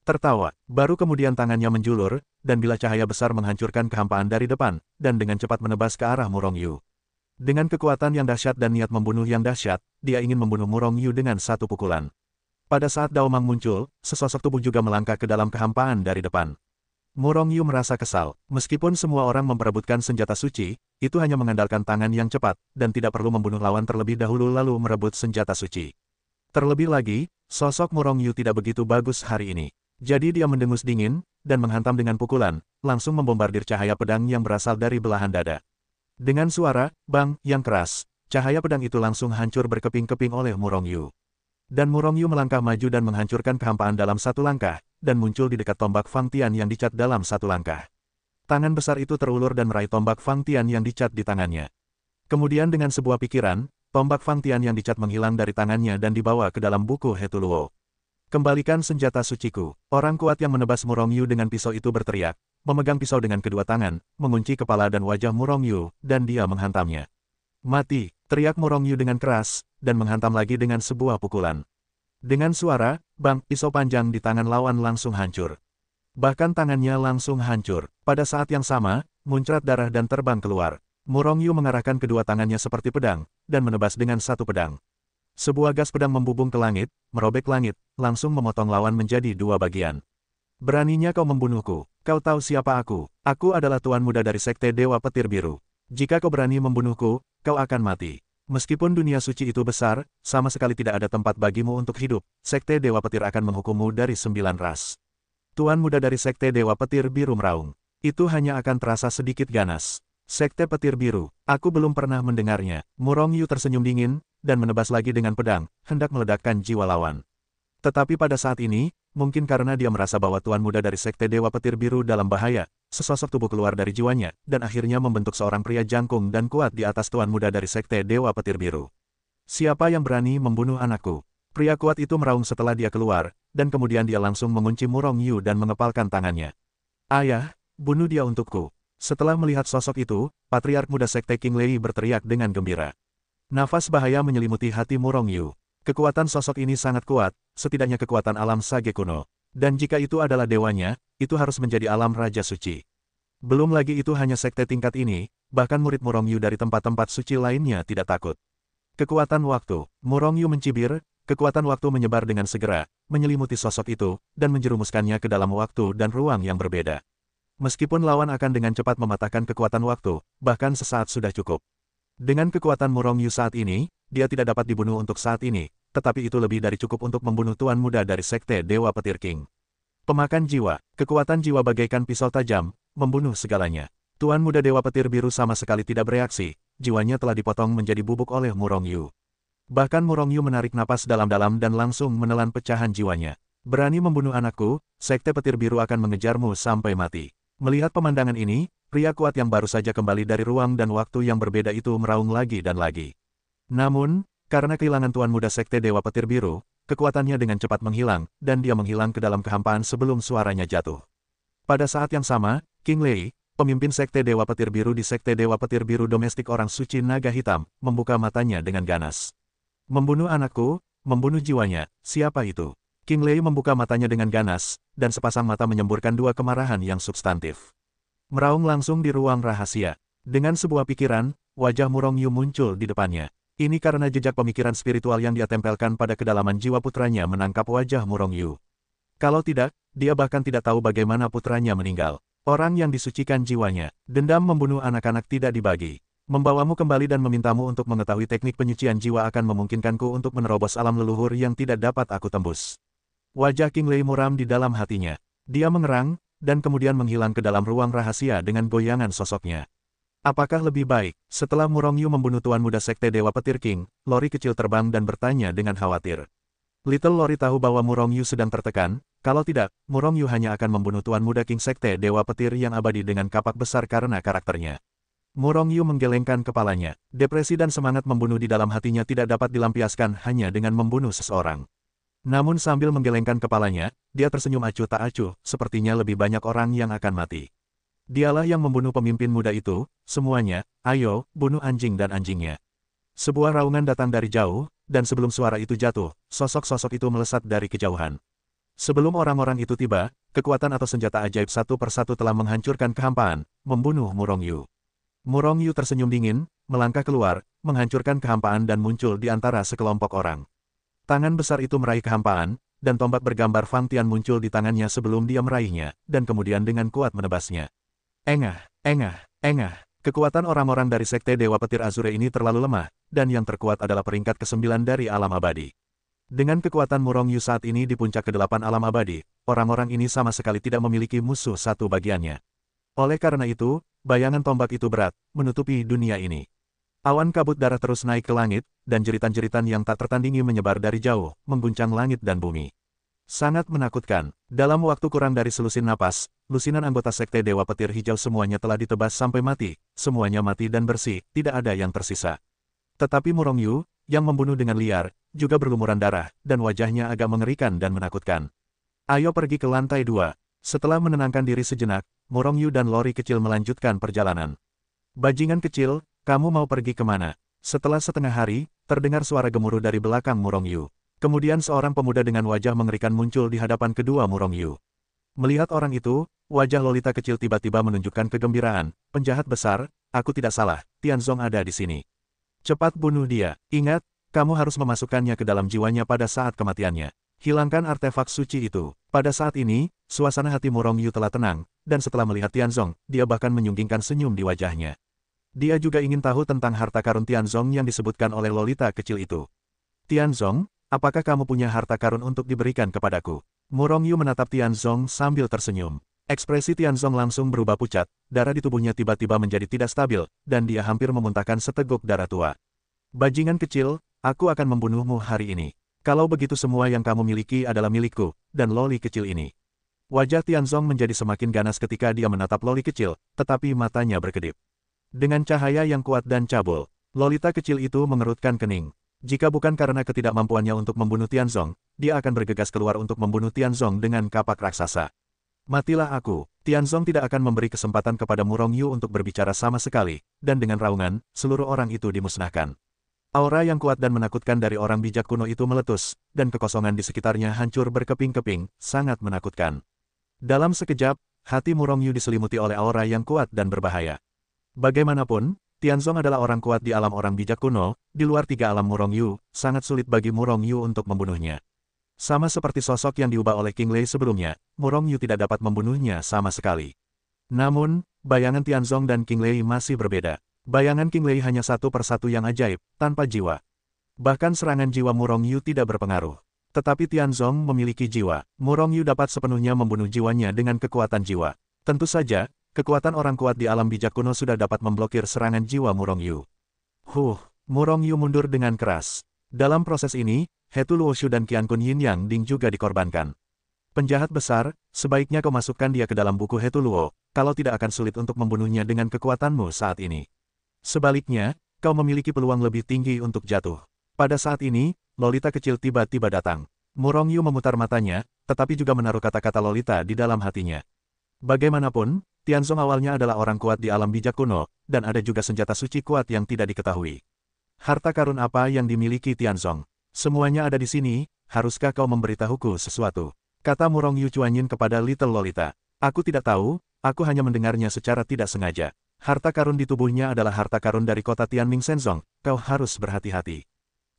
Tertawa, baru kemudian tangannya menjulur, dan bila cahaya besar menghancurkan kehampaan dari depan, dan dengan cepat menebas ke arah Murong Yu. Dengan kekuatan yang dahsyat dan niat membunuh yang dahsyat, dia ingin membunuh Murong Yu dengan satu pukulan. Pada saat Daomang muncul, sesosok tubuh juga melangkah ke dalam kehampaan dari depan. Murong Yu merasa kesal, meskipun semua orang memperebutkan senjata suci, itu hanya mengandalkan tangan yang cepat, dan tidak perlu membunuh lawan terlebih dahulu lalu merebut senjata suci. Terlebih lagi, sosok Murong Yu tidak begitu bagus hari ini. Jadi dia mendengus dingin, dan menghantam dengan pukulan, langsung membombardir cahaya pedang yang berasal dari belahan dada. Dengan suara, bang, yang keras, cahaya pedang itu langsung hancur berkeping-keping oleh Murong Yu. Dan Murong Yu melangkah maju dan menghancurkan kehampaan dalam satu langkah, dan muncul di dekat tombak Fang Tian yang dicat dalam satu langkah. Tangan besar itu terulur dan meraih tombak Fang Tian yang dicat di tangannya. Kemudian dengan sebuah pikiran, tombak Fang Tian yang dicat menghilang dari tangannya dan dibawa ke dalam buku Hetuluo. Kembalikan senjata suciku. Orang kuat yang menebas Murong Yu dengan pisau itu berteriak, memegang pisau dengan kedua tangan, mengunci kepala dan wajah Murong Yu, dan dia menghantamnya. Mati, teriak Murong Yu dengan keras, dan menghantam lagi dengan sebuah pukulan. Dengan suara, bang, pisau panjang di tangan lawan langsung hancur. Bahkan tangannya langsung hancur. Pada saat yang sama, muncrat darah dan terbang keluar. Murong Yu mengarahkan kedua tangannya seperti pedang, dan menebas dengan satu pedang. Sebuah gas pedang membubung ke langit, merobek langit, langsung memotong lawan menjadi dua bagian. Beraninya kau membunuhku. Kau tahu siapa aku? Aku adalah Tuan Muda dari Sekte Dewa Petir Biru. Jika kau berani membunuhku, kau akan mati. Meskipun dunia suci itu besar, sama sekali tidak ada tempat bagimu untuk hidup. Sekte Dewa Petir akan menghukummu dari 9 ras. Tuan Muda dari Sekte Dewa Petir Biru meraung. Itu hanya akan terasa sedikit ganas. Sekte Petir Biru, aku belum pernah mendengarnya. Murong Yu tersenyum dingin, dan menebas lagi dengan pedang, hendak meledakkan jiwa lawan. Tetapi pada saat ini, mungkin karena dia merasa bahwa Tuan Muda dari Sekte Dewa Petir Biru dalam bahaya, sesosok tubuh keluar dari jiwanya, dan akhirnya membentuk seorang pria jangkung dan kuat di atas Tuan Muda dari Sekte Dewa Petir Biru. Siapa yang berani membunuh anakku? Pria kuat itu meraung setelah dia keluar, dan kemudian dia langsung mengunci Murong Yu dan mengepalkan tangannya. Ayah, bunuh dia untukku. Setelah melihat sosok itu, Patriark Muda Sekte King Lei berteriak dengan gembira. Nafas bahaya menyelimuti hati Murong Yu. Kekuatan sosok ini sangat kuat, setidaknya kekuatan alam Sage kuno. Dan jika itu adalah dewanya, itu harus menjadi alam Raja Suci. Belum lagi itu hanya sekte tingkat ini, bahkan murid Murong Yu dari tempat-tempat suci lainnya tidak takut. Kekuatan waktu. Murong Yu mencibir, kekuatan waktu menyebar dengan segera, menyelimuti sosok itu, dan menjerumuskannya ke dalam waktu dan ruang yang berbeda. Meskipun lawan akan dengan cepat mematahkan kekuatan waktu, bahkan sesaat sudah cukup. Dengan kekuatan Murong Yu saat ini, dia tidak dapat dibunuh untuk saat ini, tetapi itu lebih dari cukup untuk membunuh Tuan Muda dari Sekte Dewa Petir King. Pemakan jiwa, kekuatan jiwa bagaikan pisau tajam, membunuh segalanya. Tuan Muda Dewa Petir Biru sama sekali tidak bereaksi, jiwanya telah dipotong menjadi bubuk oleh Murong Yu. Bahkan Murong Yu menarik napas dalam-dalam dan langsung menelan pecahan jiwanya. Berani membunuh anakku, Sekte Petir Biru akan mengejarmu sampai mati. Melihat pemandangan ini, pria kuat yang baru saja kembali dari ruang dan waktu yang berbeda itu meraung lagi dan lagi. Namun, karena kehilangan Tuan Muda Sekte Dewa Petir Biru, kekuatannya dengan cepat menghilang, dan dia menghilang ke dalam kehampaan sebelum suaranya jatuh. Pada saat yang sama, King Lei, pemimpin Sekte Dewa Petir Biru di Sekte Dewa Petir Biru Domestik Orang Suci Naga Hitam, membuka matanya dengan ganas. Membunuh anakku, membunuh jiwanya, siapa itu? King Lei membuka matanya dengan ganas, dan sepasang mata menyemburkan dua kemarahan yang substantif. Meraung langsung di ruang rahasia. Dengan sebuah pikiran, wajah Murong Yu muncul di depannya. Ini karena jejak pemikiran spiritual yang dia tempelkan pada kedalaman jiwa putranya menangkap wajah Murong Yu. Kalau tidak, dia bahkan tidak tahu bagaimana putranya meninggal. Orang yang disucikan jiwanya, dendam membunuh anak-anak tidak dibagi. Membawamu kembali dan memintamu untuk mengetahui teknik penyucian jiwa akan memungkinkanku untuk menerobos alam leluhur yang tidak dapat aku tembus. Wajah King Lei muram di dalam hatinya. Dia mengerang, dan kemudian menghilang ke dalam ruang rahasia dengan goyangan sosoknya. Apakah lebih baik, setelah Murong Yu membunuh Tuan Muda Sekte Dewa Petir King, Lori kecil terbang dan bertanya dengan khawatir. Little Lori tahu bahwa Murong Yu sedang tertekan, kalau tidak, Murong Yu hanya akan membunuh Tuan Muda King Sekte Dewa Petir yang abadi dengan kapak besar karena karakternya. Murong Yu menggelengkan kepalanya, depresi dan semangat membunuh di dalam hatinya tidak dapat dilampiaskan hanya dengan membunuh seseorang. Namun sambil menggelengkan kepalanya, dia tersenyum acuh tak acuh, sepertinya lebih banyak orang yang akan mati. Dialah yang membunuh pemimpin muda itu, semuanya, ayo, bunuh anjing dan anjingnya. Sebuah raungan datang dari jauh, dan sebelum suara itu jatuh, sosok-sosok itu melesat dari kejauhan. Sebelum orang-orang itu tiba, kekuatan atau senjata ajaib satu persatu telah menghancurkan kehampaan, membunuh Murong Yu. Murong Yu tersenyum dingin, melangkah keluar, menghancurkan kehampaan dan muncul di antara sekelompok orang. Tangan besar itu meraih kehampaan, dan tombak bergambar Fang Tian muncul di tangannya sebelum dia meraihnya, dan kemudian dengan kuat menebasnya. Engah, engah, engah. Kekuatan orang-orang dari Sekte Dewa Petir Azure ini terlalu lemah, dan yang terkuat adalah peringkat ke-9 dari alam abadi. Dengan kekuatan Murong Yu saat ini di puncak ke-8 alam abadi, orang-orang ini sama sekali tidak memiliki musuh satu bagiannya. Oleh karena itu, bayangan tombak itu berat, menutupi dunia ini. Awan kabut darah terus naik ke langit, dan jeritan-jeritan yang tak tertandingi menyebar dari jauh, mengguncang langit dan bumi. Sangat menakutkan. Dalam waktu kurang dari selusin napas, lusinan anggota Sekte Dewa Petir Hijau semuanya telah ditebas sampai mati, semuanya mati dan bersih, tidak ada yang tersisa. Tetapi Murong Yu, yang membunuh dengan liar, juga berlumuran darah, dan wajahnya agak mengerikan dan menakutkan. Ayo pergi ke lantai 2. Setelah menenangkan diri sejenak, Murong Yu dan Lori kecil melanjutkan perjalanan. Bajingan kecil, kamu mau pergi kemana? Setelah setengah hari, terdengar suara gemuruh dari belakang Murong Yu. Kemudian seorang pemuda dengan wajah mengerikan muncul di hadapan kedua Murong Yu. Melihat orang itu, wajah Lolita kecil tiba-tiba menunjukkan kegembiraan. Penjahat besar, aku tidak salah, Tianzong ada di sini. Cepat bunuh dia. Ingat, kamu harus memasukkannya ke dalam jiwanya pada saat kematiannya. Hilangkan artefak suci itu. Pada saat ini, suasana hati Murong Yu telah tenang, dan setelah melihat Tianzong, dia bahkan menyunggingkan senyum di wajahnya. Dia juga ingin tahu tentang harta karun Tianzong yang disebutkan oleh Lolita kecil itu. Tianzong, apakah kamu punya harta karun untuk diberikan kepadaku? Murong Yu menatap Tianzong sambil tersenyum. Ekspresi Tianzong langsung berubah pucat, darah di tubuhnya tiba-tiba menjadi tidak stabil, dan dia hampir memuntahkan seteguk darah tua. Bajingan kecil, aku akan membunuhmu hari ini. Kalau begitu semua yang kamu miliki adalah milikku, dan Loli kecil ini. Wajah Tianzong menjadi semakin ganas ketika dia menatap Loli kecil, tetapi matanya berkedip. Dengan cahaya yang kuat dan cabul, Lolita kecil itu mengerutkan kening. Jika bukan karena ketidakmampuannya untuk membunuh Tianzong, dia akan bergegas keluar untuk membunuh Tianzong dengan kapak raksasa. Matilah aku. Tianzong tidak akan memberi kesempatan kepada Murong Yu untuk berbicara sama sekali, dan dengan raungan, seluruh orang itu dimusnahkan. Aura yang kuat dan menakutkan dari orang bijak kuno itu meletus, dan kekosongan di sekitarnya hancur berkeping-keping, sangat menakutkan. Dalam sekejap, hati Murong Yu diselimuti oleh aura yang kuat dan berbahaya. Bagaimanapun, Tianzong adalah orang kuat di alam orang bijak kuno, di luar 3 alam Murong Yu, sangat sulit bagi Murong Yu untuk membunuhnya. Sama seperti sosok yang diubah oleh King Lei sebelumnya, Murong Yu tidak dapat membunuhnya sama sekali. Namun, bayangan Tianzong dan King Lei masih berbeda. Bayangan King Lei hanya satu persatu yang ajaib, tanpa jiwa. Bahkan serangan jiwa Murong Yu tidak berpengaruh. Tetapi Tianzong memiliki jiwa. Murong Yu dapat sepenuhnya membunuh jiwanya dengan kekuatan jiwa. Tentu saja, kekuatan orang kuat di alam bijak kuno sudah dapat memblokir serangan jiwa Murong Yu. Murong Yu mundur dengan keras. Dalam proses ini, Hetu Luoshu dan Qian Kun Yin Yang Ding juga dikorbankan. Penjahat besar, sebaiknya kau masukkan dia ke dalam buku Hetu Luo, kalau tidak akan sulit untuk membunuhnya dengan kekuatanmu saat ini. Sebaliknya, kau memiliki peluang lebih tinggi untuk jatuh. Pada saat ini, Lolita kecil tiba-tiba datang. Murong Yu memutar matanya, tetapi juga menaruh kata-kata Lolita di dalam hatinya. Bagaimanapun, Tianzong awalnya adalah orang kuat di alam bijak kuno, dan ada juga senjata suci kuat yang tidak diketahui. Harta karun apa yang dimiliki Tianzong? Semuanya ada di sini, haruskah kau memberitahuku sesuatu? Kata Murong Yu Chuanyin kepada Little Lolita. Aku tidak tahu, aku hanya mendengarnya secara tidak sengaja. Harta karun di tubuhnya adalah harta karun dari kota Tianming Shenzong, kau harus berhati-hati.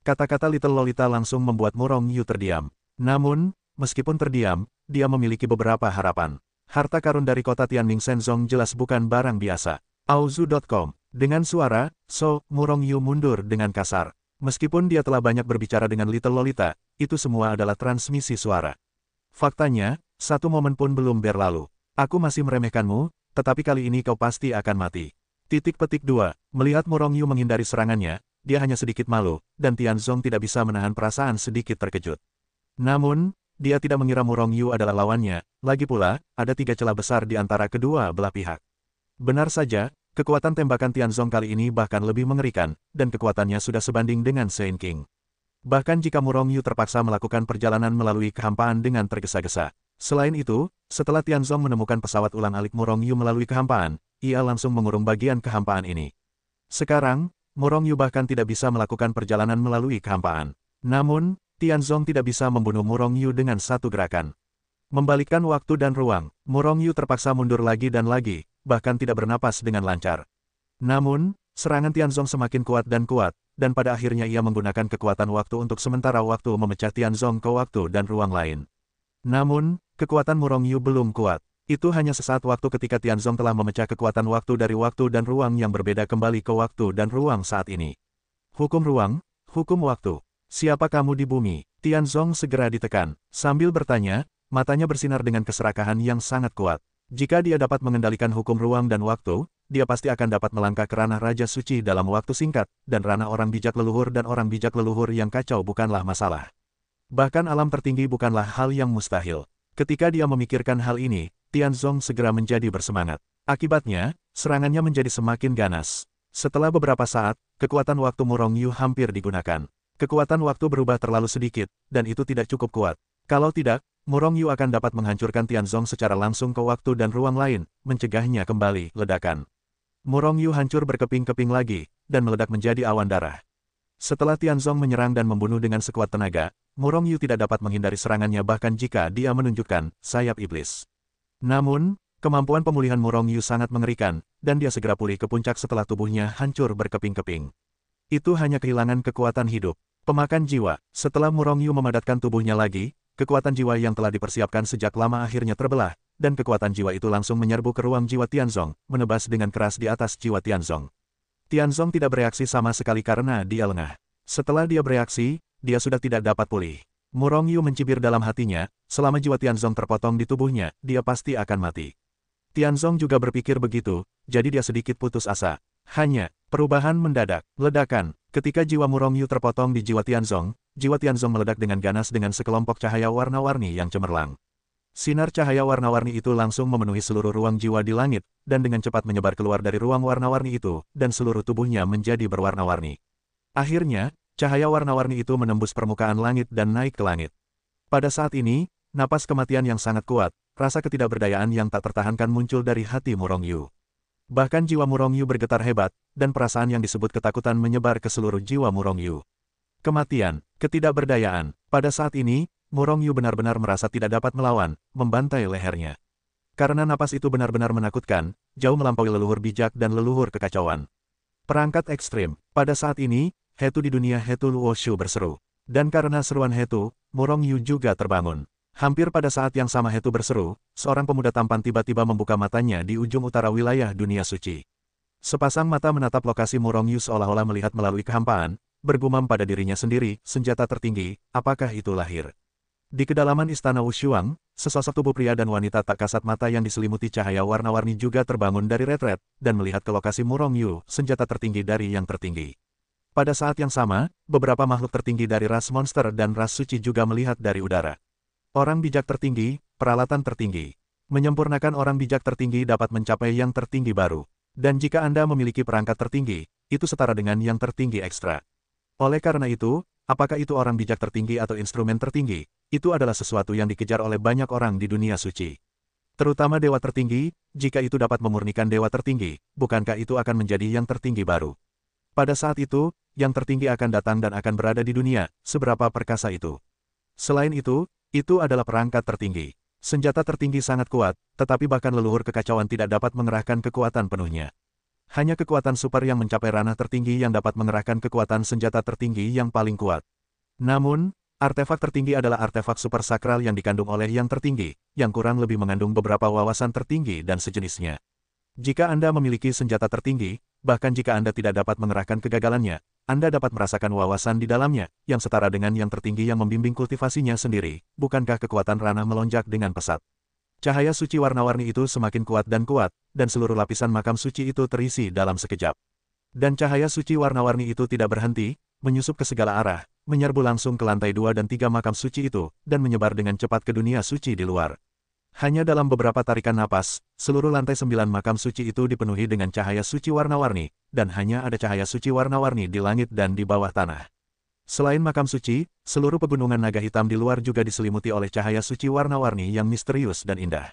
Kata-kata Little Lolita langsung membuat Murong Yu terdiam. Namun, meskipun terdiam, dia memiliki beberapa harapan. Harta karun dari kota Tianming Shenzong jelas bukan barang biasa. Auzu.com. Dengan suara, Murong Yu mundur dengan kasar. Meskipun dia telah banyak berbicara dengan Little Lolita, itu semua adalah transmisi suara. Faktanya, satu momen pun belum berlalu. Aku masih meremehkanmu, tetapi kali ini kau pasti akan mati. Titik petik 2. Melihat Murong Yu menghindari serangannya, dia hanya sedikit malu, dan Tianzong tidak bisa menahan perasaan sedikit terkejut. Namun, dia tidak mengira Murong Yu adalah lawannya, lagi pula, ada 3 celah besar di antara kedua belah pihak. Benar saja, kekuatan tembakan Tianzong kali ini bahkan lebih mengerikan, dan kekuatannya sudah sebanding dengan Sein King. Bahkan jika Murong Yu terpaksa melakukan perjalanan melalui kehampaan dengan tergesa-gesa. Selain itu, setelah Tianzong menemukan pesawat ulang-alik Murong Yu melalui kehampaan, ia langsung mengurung bagian kehampaan ini. Sekarang, Murong Yu bahkan tidak bisa melakukan perjalanan melalui kehampaan. Namun, Tianzong tidak bisa membunuh Murong Yu dengan satu gerakan. Membalikkan waktu dan ruang, Murong Yu terpaksa mundur lagi dan lagi, bahkan tidak bernapas dengan lancar. Namun, serangan Tianzong semakin kuat, dan pada akhirnya ia menggunakan kekuatan waktu untuk sementara waktu memecah Tianzong ke waktu dan ruang lain. Namun, kekuatan Murong Yu belum kuat. Itu hanya sesaat waktu ketika Tianzong telah memecah kekuatan waktu dari waktu dan ruang yang berbeda kembali ke waktu dan ruang saat ini. Hukum ruang, hukum waktu. Siapa kamu di bumi? Tianzong segera ditekan. Sambil bertanya, matanya bersinar dengan keserakahan yang sangat kuat. Jika dia dapat mengendalikan hukum ruang dan waktu, dia pasti akan dapat melangkah ke ranah Raja Suci dalam waktu singkat, dan ranah orang bijak leluhur dan orang bijak leluhur yang kacau bukanlah masalah. Bahkan alam tertinggi bukanlah hal yang mustahil. Ketika dia memikirkan hal ini, Tianzong segera menjadi bersemangat. Akibatnya, serangannya menjadi semakin ganas. Setelah beberapa saat, kekuatan waktu Murong Yu hampir digunakan. Kekuatan waktu berubah terlalu sedikit, dan itu tidak cukup kuat. Kalau tidak, Murong Yu akan dapat menghancurkan Tianzong secara langsung ke waktu dan ruang lain, mencegahnya kembali ledakan. Murong Yu hancur berkeping-keping lagi, dan meledak menjadi awan darah. Setelah Tianzong menyerang dan membunuh dengan sekuat tenaga, Murong Yu tidak dapat menghindari serangannya bahkan jika dia menunjukkan sayap iblis. Namun, kemampuan pemulihan Murong Yu sangat mengerikan, dan dia segera pulih ke puncak setelah tubuhnya hancur berkeping-keping. Itu hanya kehilangan kekuatan hidup. Pemakan jiwa. Setelah Murong Yu memadatkan tubuhnya lagi, kekuatan jiwa yang telah dipersiapkan sejak lama akhirnya terbelah, dan kekuatan jiwa itu langsung menyerbu ke ruang jiwa Tianzong, menebas dengan keras di atas jiwa Tianzong. Tianzong tidak bereaksi sama sekali karena dia lengah. Setelah dia bereaksi, dia sudah tidak dapat pulih. Murong Yu mencibir dalam hatinya, selama jiwa Tianzong terpotong di tubuhnya, dia pasti akan mati. Tianzong juga berpikir begitu, jadi dia sedikit putus asa. Hanya, perubahan mendadak, ledakan. Ketika jiwa Murong Yu terpotong di jiwa Tianzong meledak dengan ganas dengan sekelompok cahaya warna-warni yang cemerlang. Sinar cahaya warna-warni itu langsung memenuhi seluruh ruang jiwa di langit, dan dengan cepat menyebar keluar dari ruang warna-warni itu, dan seluruh tubuhnya menjadi berwarna-warni. Akhirnya, cahaya warna-warni itu menembus permukaan langit dan naik ke langit. Pada saat ini, napas kematian yang sangat kuat, rasa ketidakberdayaan yang tak tertahankan muncul dari hati Murong Yu. Bahkan jiwa Murong Yu bergetar hebat, dan perasaan yang disebut ketakutan menyebar ke seluruh jiwa Murong Yu. Kematian, ketidakberdayaan. Pada saat ini, Murong Yu benar-benar merasa tidak dapat melawan, membantai lehernya. Karena napas itu benar-benar menakutkan, jauh melampaui leluhur bijak dan leluhur kekacauan. Perangkat ekstrim. Pada saat ini, Hetu di dunia Hetu Luoshu berseru. Dan karena seruan Hetu, Murong Yu juga terbangun. Hampir pada saat yang sama Hetu berseru, seorang pemuda tampan tiba-tiba membuka matanya di ujung utara wilayah dunia suci. Sepasang mata menatap lokasi Murong Yu seolah-olah melihat melalui kehampaan, bergumam pada dirinya sendiri, senjata tertinggi, apakah itu lahir? Di kedalaman istana Wushuang, sesosok tubuh pria dan wanita tak kasat mata yang diselimuti cahaya warna-warni juga terbangun dari retret, dan melihat ke lokasi Murong Yu, senjata tertinggi dari yang tertinggi. Pada saat yang sama, beberapa makhluk tertinggi dari ras monster dan ras suci juga melihat dari udara. Orang bijak tertinggi, peralatan tertinggi. Menyempurnakan orang bijak tertinggi dapat mencapai yang tertinggi baru. Dan jika Anda memiliki perangkat tertinggi, itu setara dengan yang tertinggi ekstra. Oleh karena itu, apakah itu orang bijak tertinggi atau instrumen tertinggi, itu adalah sesuatu yang dikejar oleh banyak orang di dunia suci. Terutama dewa tertinggi, jika itu dapat memurnikan dewa tertinggi, bukankah itu akan menjadi yang tertinggi baru? Pada saat itu, yang tertinggi akan datang dan akan berada di dunia, seberapa perkasa itu. Selain itu adalah perangkat tertinggi. Senjata tertinggi sangat kuat, tetapi bahkan leluhur kekacauan tidak dapat mengerahkan kekuatan penuhnya. Hanya kekuatan super yang mencapai ranah tertinggi yang dapat mengerahkan kekuatan senjata tertinggi yang paling kuat. Namun, artefak tertinggi adalah artefak super sakral yang dikandung oleh yang tertinggi, yang kurang lebih mengandung beberapa wawasan tertinggi dan sejenisnya. Jika Anda memiliki senjata tertinggi, bahkan jika Anda tidak dapat mengerahkan kegagalannya, Anda dapat merasakan wawasan di dalamnya, yang setara dengan yang tertinggi yang membimbing kultivasinya sendiri. Bukankah kekuatan ranah melonjak dengan pesat? Cahaya suci warna-warni itu semakin kuat, dan seluruh lapisan makam suci itu terisi dalam sekejap. Dan cahaya suci warna-warni itu tidak berhenti, menyusup ke segala arah, menyerbu langsung ke lantai 2 dan 3 makam suci itu, dan menyebar dengan cepat ke dunia suci di luar. Hanya dalam beberapa tarikan napas, seluruh lantai 9 makam suci itu dipenuhi dengan cahaya suci warna-warni, dan hanya ada cahaya suci warna-warni di langit dan di bawah tanah. Selain makam suci, seluruh pegunungan naga hitam di luar juga diselimuti oleh cahaya suci warna-warni yang misterius dan indah.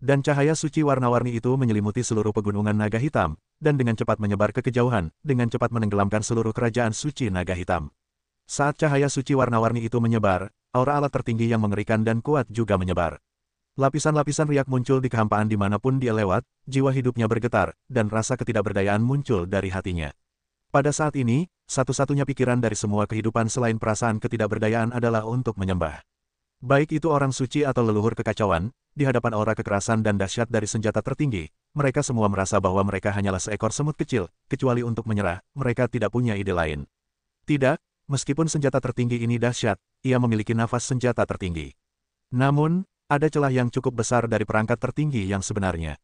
Dan cahaya suci warna-warni itu menyelimuti seluruh pegunungan naga hitam, dan dengan cepat menyebar ke kejauhan, dengan cepat menenggelamkan seluruh kerajaan suci naga hitam. Saat cahaya suci warna-warni itu menyebar, aura alat tertinggi yang mengerikan dan kuat juga menyebar. Lapisan-lapisan riak muncul di kehampaan dimanapun dia lewat, jiwa hidupnya bergetar, dan rasa ketidakberdayaan muncul dari hatinya. Pada saat ini, satu-satunya pikiran dari semua kehidupan selain perasaan ketidakberdayaan adalah untuk menyembah. Baik itu orang suci atau leluhur kekacauan, di hadapan aura kekerasan dan dahsyat dari senjata tertinggi, mereka semua merasa bahwa mereka hanyalah seekor semut kecil, kecuali untuk menyerah, mereka tidak punya ide lain. Tidak, meskipun senjata tertinggi ini dahsyat, ia memiliki nafas senjata tertinggi. Namun, ada celah yang cukup besar dari perangkat tertinggi yang sebenarnya.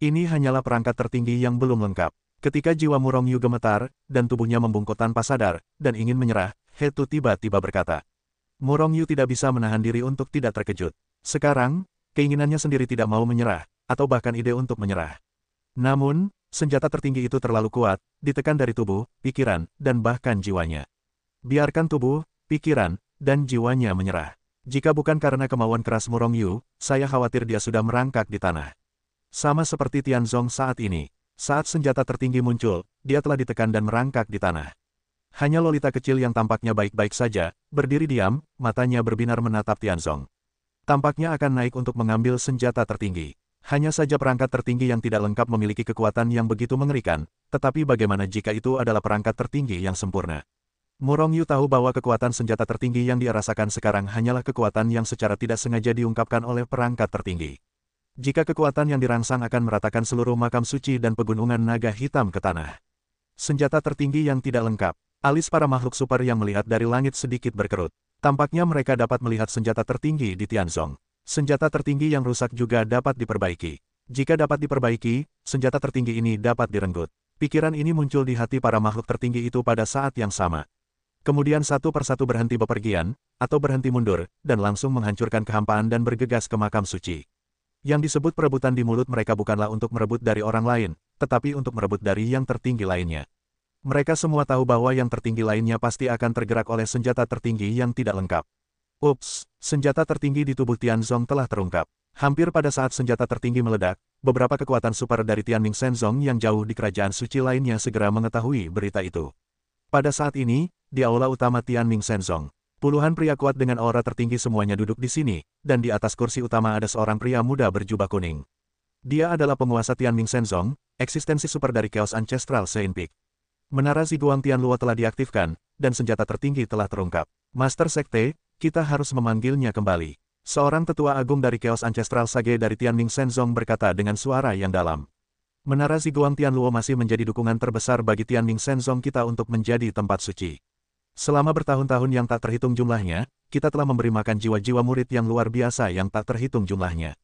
Ini hanyalah perangkat tertinggi yang belum lengkap. Ketika jiwa Murong Yu gemetar, dan tubuhnya membungkuk tanpa sadar, dan ingin menyerah, He Tu tiba-tiba berkata. Murong Yu tidak bisa menahan diri untuk tidak terkejut. Sekarang, keinginannya sendiri tidak mau menyerah, atau bahkan ide untuk menyerah. Namun, senjata tertinggi itu terlalu kuat, ditekan dari tubuh, pikiran, dan bahkan jiwanya. Biarkan tubuh, pikiran, dan jiwanya menyerah. Jika bukan karena kemauan keras Murong Yu, saya khawatir dia sudah merangkak di tanah. Sama seperti Tianzong saat ini. Saat senjata tertinggi muncul, dia telah ditekan dan merangkak di tanah. Hanya Lolita kecil yang tampaknya baik-baik saja, berdiri diam, matanya berbinar menatap Tianzong. Tampaknya akan naik untuk mengambil senjata tertinggi. Hanya saja perangkat tertinggi yang tidak lengkap memiliki kekuatan yang begitu mengerikan, tetapi bagaimana jika itu adalah perangkat tertinggi yang sempurna? Murong Yu tahu bahwa kekuatan senjata tertinggi yang dia rasakan sekarang hanyalah kekuatan yang secara tidak sengaja diungkapkan oleh perangkat tertinggi. Jika kekuatan yang dirangsang akan meratakan seluruh makam suci dan pegunungan naga hitam ke tanah. Senjata tertinggi yang tidak lengkap. Alis para makhluk super yang melihat dari langit sedikit berkerut. Tampaknya mereka dapat melihat senjata tertinggi di Tianzong. Senjata tertinggi yang rusak juga dapat diperbaiki. Jika dapat diperbaiki, senjata tertinggi ini dapat direnggut. Pikiran ini muncul di hati para makhluk tertinggi itu pada saat yang sama. Kemudian satu persatu berhenti bepergian, atau berhenti mundur, dan langsung menghancurkan kehampaan dan bergegas ke makam suci. Yang disebut perebutan di mulut mereka bukanlah untuk merebut dari orang lain, tetapi untuk merebut dari yang tertinggi lainnya. Mereka semua tahu bahwa yang tertinggi lainnya pasti akan tergerak oleh senjata tertinggi yang tidak lengkap. Ups, senjata tertinggi di tubuh Tianzong telah terungkap. Hampir pada saat senjata tertinggi meledak, beberapa kekuatan super dari Tianming Shenzong yang jauh di kerajaan suci lainnya segera mengetahui berita itu. Pada saat ini, di aula utama Tianming Shenzong, puluhan pria kuat dengan aura tertinggi semuanya duduk di sini, dan di atas kursi utama ada seorang pria muda berjubah kuning. Dia adalah penguasa Tianming Shenzong, eksistensi super dari Chaos Ancestral Saint Peak. Menara Ziguang Tianluo telah diaktifkan, dan senjata tertinggi telah terungkap. Master Sekte, kita harus memanggilnya kembali. Seorang tetua agung dari Chaos Ancestral Sage dari Tianming Shenzong berkata dengan suara yang dalam. Menara Ziguang Tianluo masih menjadi dukungan terbesar bagi Tianming Shenzong kita untuk menjadi tempat suci. Selama bertahun-tahun yang tak terhitung jumlahnya, kita telah memberi makan jiwa-jiwa murid yang luar biasa yang tak terhitung jumlahnya.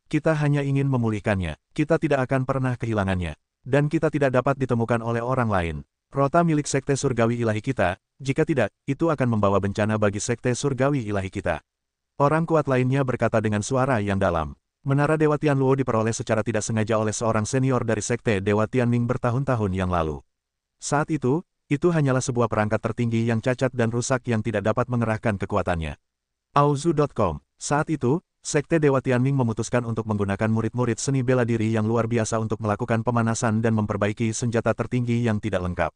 Kita hanya ingin memulihkannya, kita tidak akan pernah kehilangannya. Dan kita tidak dapat ditemukan oleh orang lain. Rota milik Sekte Surgawi Ilahi kita, jika tidak, itu akan membawa bencana bagi Sekte Surgawi Ilahi kita. Orang kuat lainnya berkata dengan suara yang dalam. Menara Dewa Tianluo diperoleh secara tidak sengaja oleh seorang senior dari Sekte Dewa Tianming bertahun-tahun yang lalu. Saat itu hanyalah sebuah perangkat tertinggi yang cacat dan rusak yang tidak dapat mengerahkan kekuatannya. Auzu.com. Saat itu, Sekte Dewa Tianming memutuskan untuk menggunakan murid-murid seni bela diri yang luar biasa untuk melakukan pemanasan dan memperbaiki senjata tertinggi yang tidak lengkap.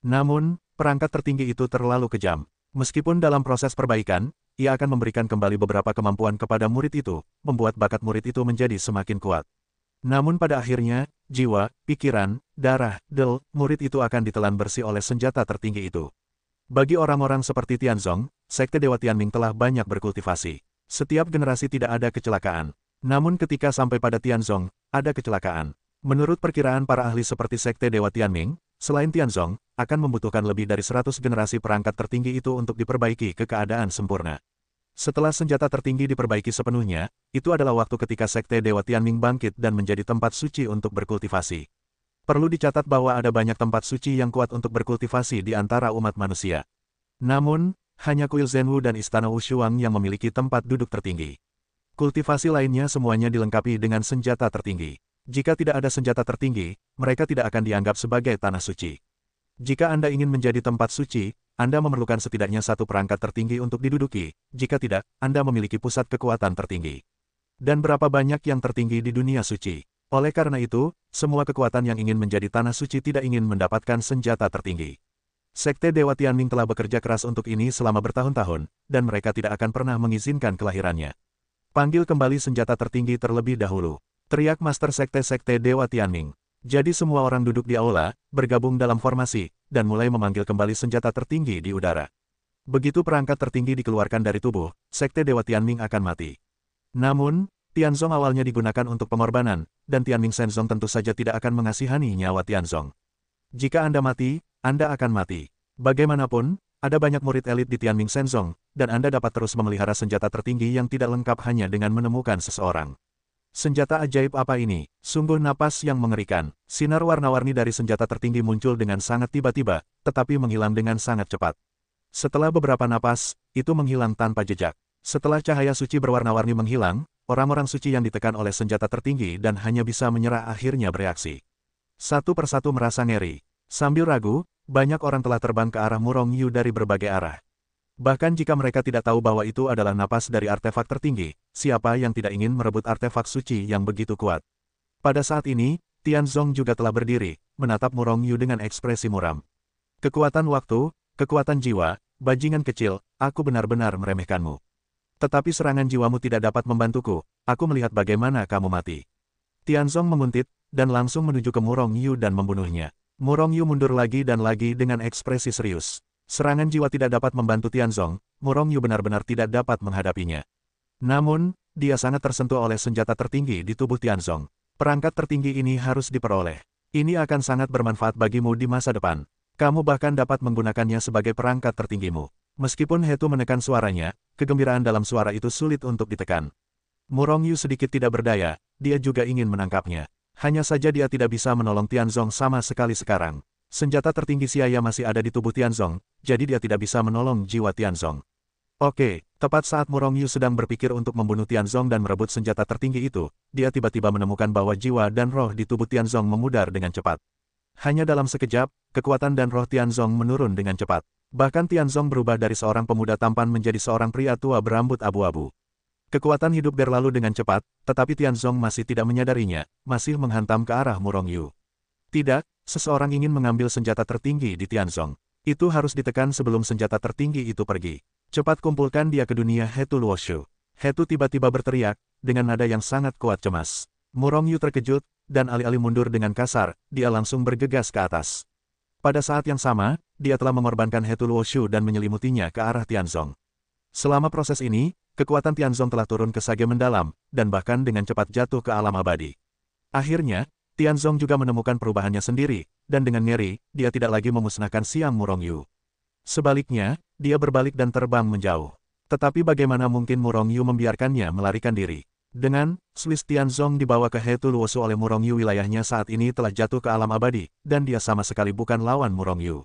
Namun, perangkat tertinggi itu terlalu kejam. Meskipun dalam proses perbaikan, ia akan memberikan kembali beberapa kemampuan kepada murid itu, membuat bakat murid itu menjadi semakin kuat. Namun pada akhirnya, jiwa, pikiran, darah, murid itu akan ditelan bersih oleh senjata tertinggi itu. Bagi orang-orang seperti Tianzong, Sekte Dewa Tianming telah banyak berkultivasi. Setiap generasi tidak ada kecelakaan. Namun ketika sampai pada Tianzong, ada kecelakaan. Menurut perkiraan para ahli seperti Sekte Dewa Tianming, selain Tianzong, akan membutuhkan lebih dari 100 generasi perangkat tertinggi itu untuk diperbaiki ke keadaan sempurna. Setelah senjata tertinggi diperbaiki sepenuhnya, itu adalah waktu ketika Sekte Dewa Tianming bangkit dan menjadi tempat suci untuk berkultivasi. Perlu dicatat bahwa ada banyak tempat suci yang kuat untuk berkultivasi di antara umat manusia. Namun, hanya kuil Zhenwu dan Istana Wushuang yang memiliki tempat duduk tertinggi. Kultivasi lainnya semuanya dilengkapi dengan senjata tertinggi. Jika tidak ada senjata tertinggi, mereka tidak akan dianggap sebagai tanah suci. Jika Anda ingin menjadi tempat suci, Anda memerlukan setidaknya satu perangkat tertinggi untuk diduduki, jika tidak, Anda memiliki pusat kekuatan tertinggi. Dan berapa banyak yang tertinggi di dunia suci? Oleh karena itu, semua kekuatan yang ingin menjadi tanah suci tidak ingin mendapatkan senjata tertinggi. Sekte Dewa Tianming telah bekerja keras untuk ini selama bertahun-tahun, dan mereka tidak akan pernah mengizinkan kelahirannya. Panggil kembali senjata tertinggi terlebih dahulu. Teriak Master Sekte Dewa Tianming. Jadi semua orang duduk di aula, bergabung dalam formasi, dan mulai memanggil kembali senjata tertinggi di udara. Begitu perangkat tertinggi dikeluarkan dari tubuh, Sekte Dewa Tianming akan mati. Namun, Tianzong awalnya digunakan untuk pengorbanan, dan Tianming Shenzong tentu saja tidak akan mengasihani nyawa Tianzong. Jika Anda mati, Anda akan mati. Bagaimanapun, ada banyak murid elit di Tianming Shenzong, dan Anda dapat terus memelihara senjata tertinggi yang tidak lengkap hanya dengan menemukan seseorang. Senjata ajaib apa ini? Sungguh napas yang mengerikan. Sinar warna-warni dari senjata tertinggi muncul dengan sangat tiba-tiba, tetapi menghilang dengan sangat cepat. Setelah beberapa napas, itu menghilang tanpa jejak. Setelah cahaya suci berwarna-warni menghilang, orang-orang suci yang ditekan oleh senjata tertinggi dan hanya bisa menyerah akhirnya bereaksi. Satu persatu merasa ngeri. Sambil ragu, banyak orang telah terbang ke arah Murong Yu dari berbagai arah. Bahkan jika mereka tidak tahu bahwa itu adalah napas dari artefak tertinggi, siapa yang tidak ingin merebut artefak suci yang begitu kuat? Pada saat ini, Tianzong juga telah berdiri, menatap Murong Yu dengan ekspresi muram. Kekuatan waktu, kekuatan jiwa, bajingan kecil, aku benar-benar meremehkanmu. Tetapi serangan jiwamu tidak dapat membantuku, aku melihat bagaimana kamu mati. Tianzong menguntit, dan langsung menuju ke Murong Yu dan membunuhnya. Murong Yu mundur lagi dan lagi dengan ekspresi serius. Serangan jiwa tidak dapat membantu Tianzong, Murong Yu benar-benar tidak dapat menghadapinya. Namun, dia sangat tersentuh oleh senjata tertinggi di tubuh Tianzong. Perangkat tertinggi ini harus diperoleh. Ini akan sangat bermanfaat bagimu di masa depan. Kamu bahkan dapat menggunakannya sebagai perangkat tertinggimu. Meskipun Hetu menekan suaranya, kegembiraan dalam suara itu sulit untuk ditekan. Murong Yu sedikit tidak berdaya, dia juga ingin menangkapnya. Hanya saja dia tidak bisa menolong Tianzong sama sekali sekarang. Senjata tertinggi Siaya masih ada di tubuh Tianzong, jadi dia tidak bisa menolong jiwa Tianzong. Oke, tepat saat Murong Yu sedang berpikir untuk membunuh Tianzong dan merebut senjata tertinggi itu, dia tiba-tiba menemukan bahwa jiwa dan roh di tubuh Tianzong memudar dengan cepat. Hanya dalam sekejap, kekuatan dan roh Tianzong menurun dengan cepat. Bahkan Tianzong berubah dari seorang pemuda tampan menjadi seorang pria tua berambut abu-abu. Kekuatan hidup berlalu dengan cepat, tetapi Tianzong masih tidak menyadarinya, masih menghantam ke arah Murong Yu. Tidak, seseorang ingin mengambil senjata tertinggi di Tianzong. Itu harus ditekan sebelum senjata tertinggi itu pergi. Cepat kumpulkan dia ke dunia Hetu Luoshu. Hetu tiba-tiba berteriak, dengan nada yang sangat kuat cemas. Murong Yu terkejut, dan alih-alih mundur dengan kasar, dia langsung bergegas ke atas. Pada saat yang sama, dia telah mengorbankan Hetu Luoshu dan menyelimutinya ke arah Tianzong. Selama proses ini, kekuatan Tianzong telah turun ke sage mendalam, dan bahkan dengan cepat jatuh ke alam abadi. Akhirnya, Tianzong juga menemukan perubahannya sendiri, dan dengan ngeri, dia tidak lagi memusnahkan siang Murong Yu. Sebaliknya, dia berbalik dan terbang menjauh. Tetapi bagaimana mungkin Murong Yu membiarkannya melarikan diri? Dengan Swiss Tianzong dibawa ke Hetu Luosu oleh Murong Yu, wilayahnya saat ini telah jatuh ke alam abadi, dan dia sama sekali bukan lawan Murong Yu.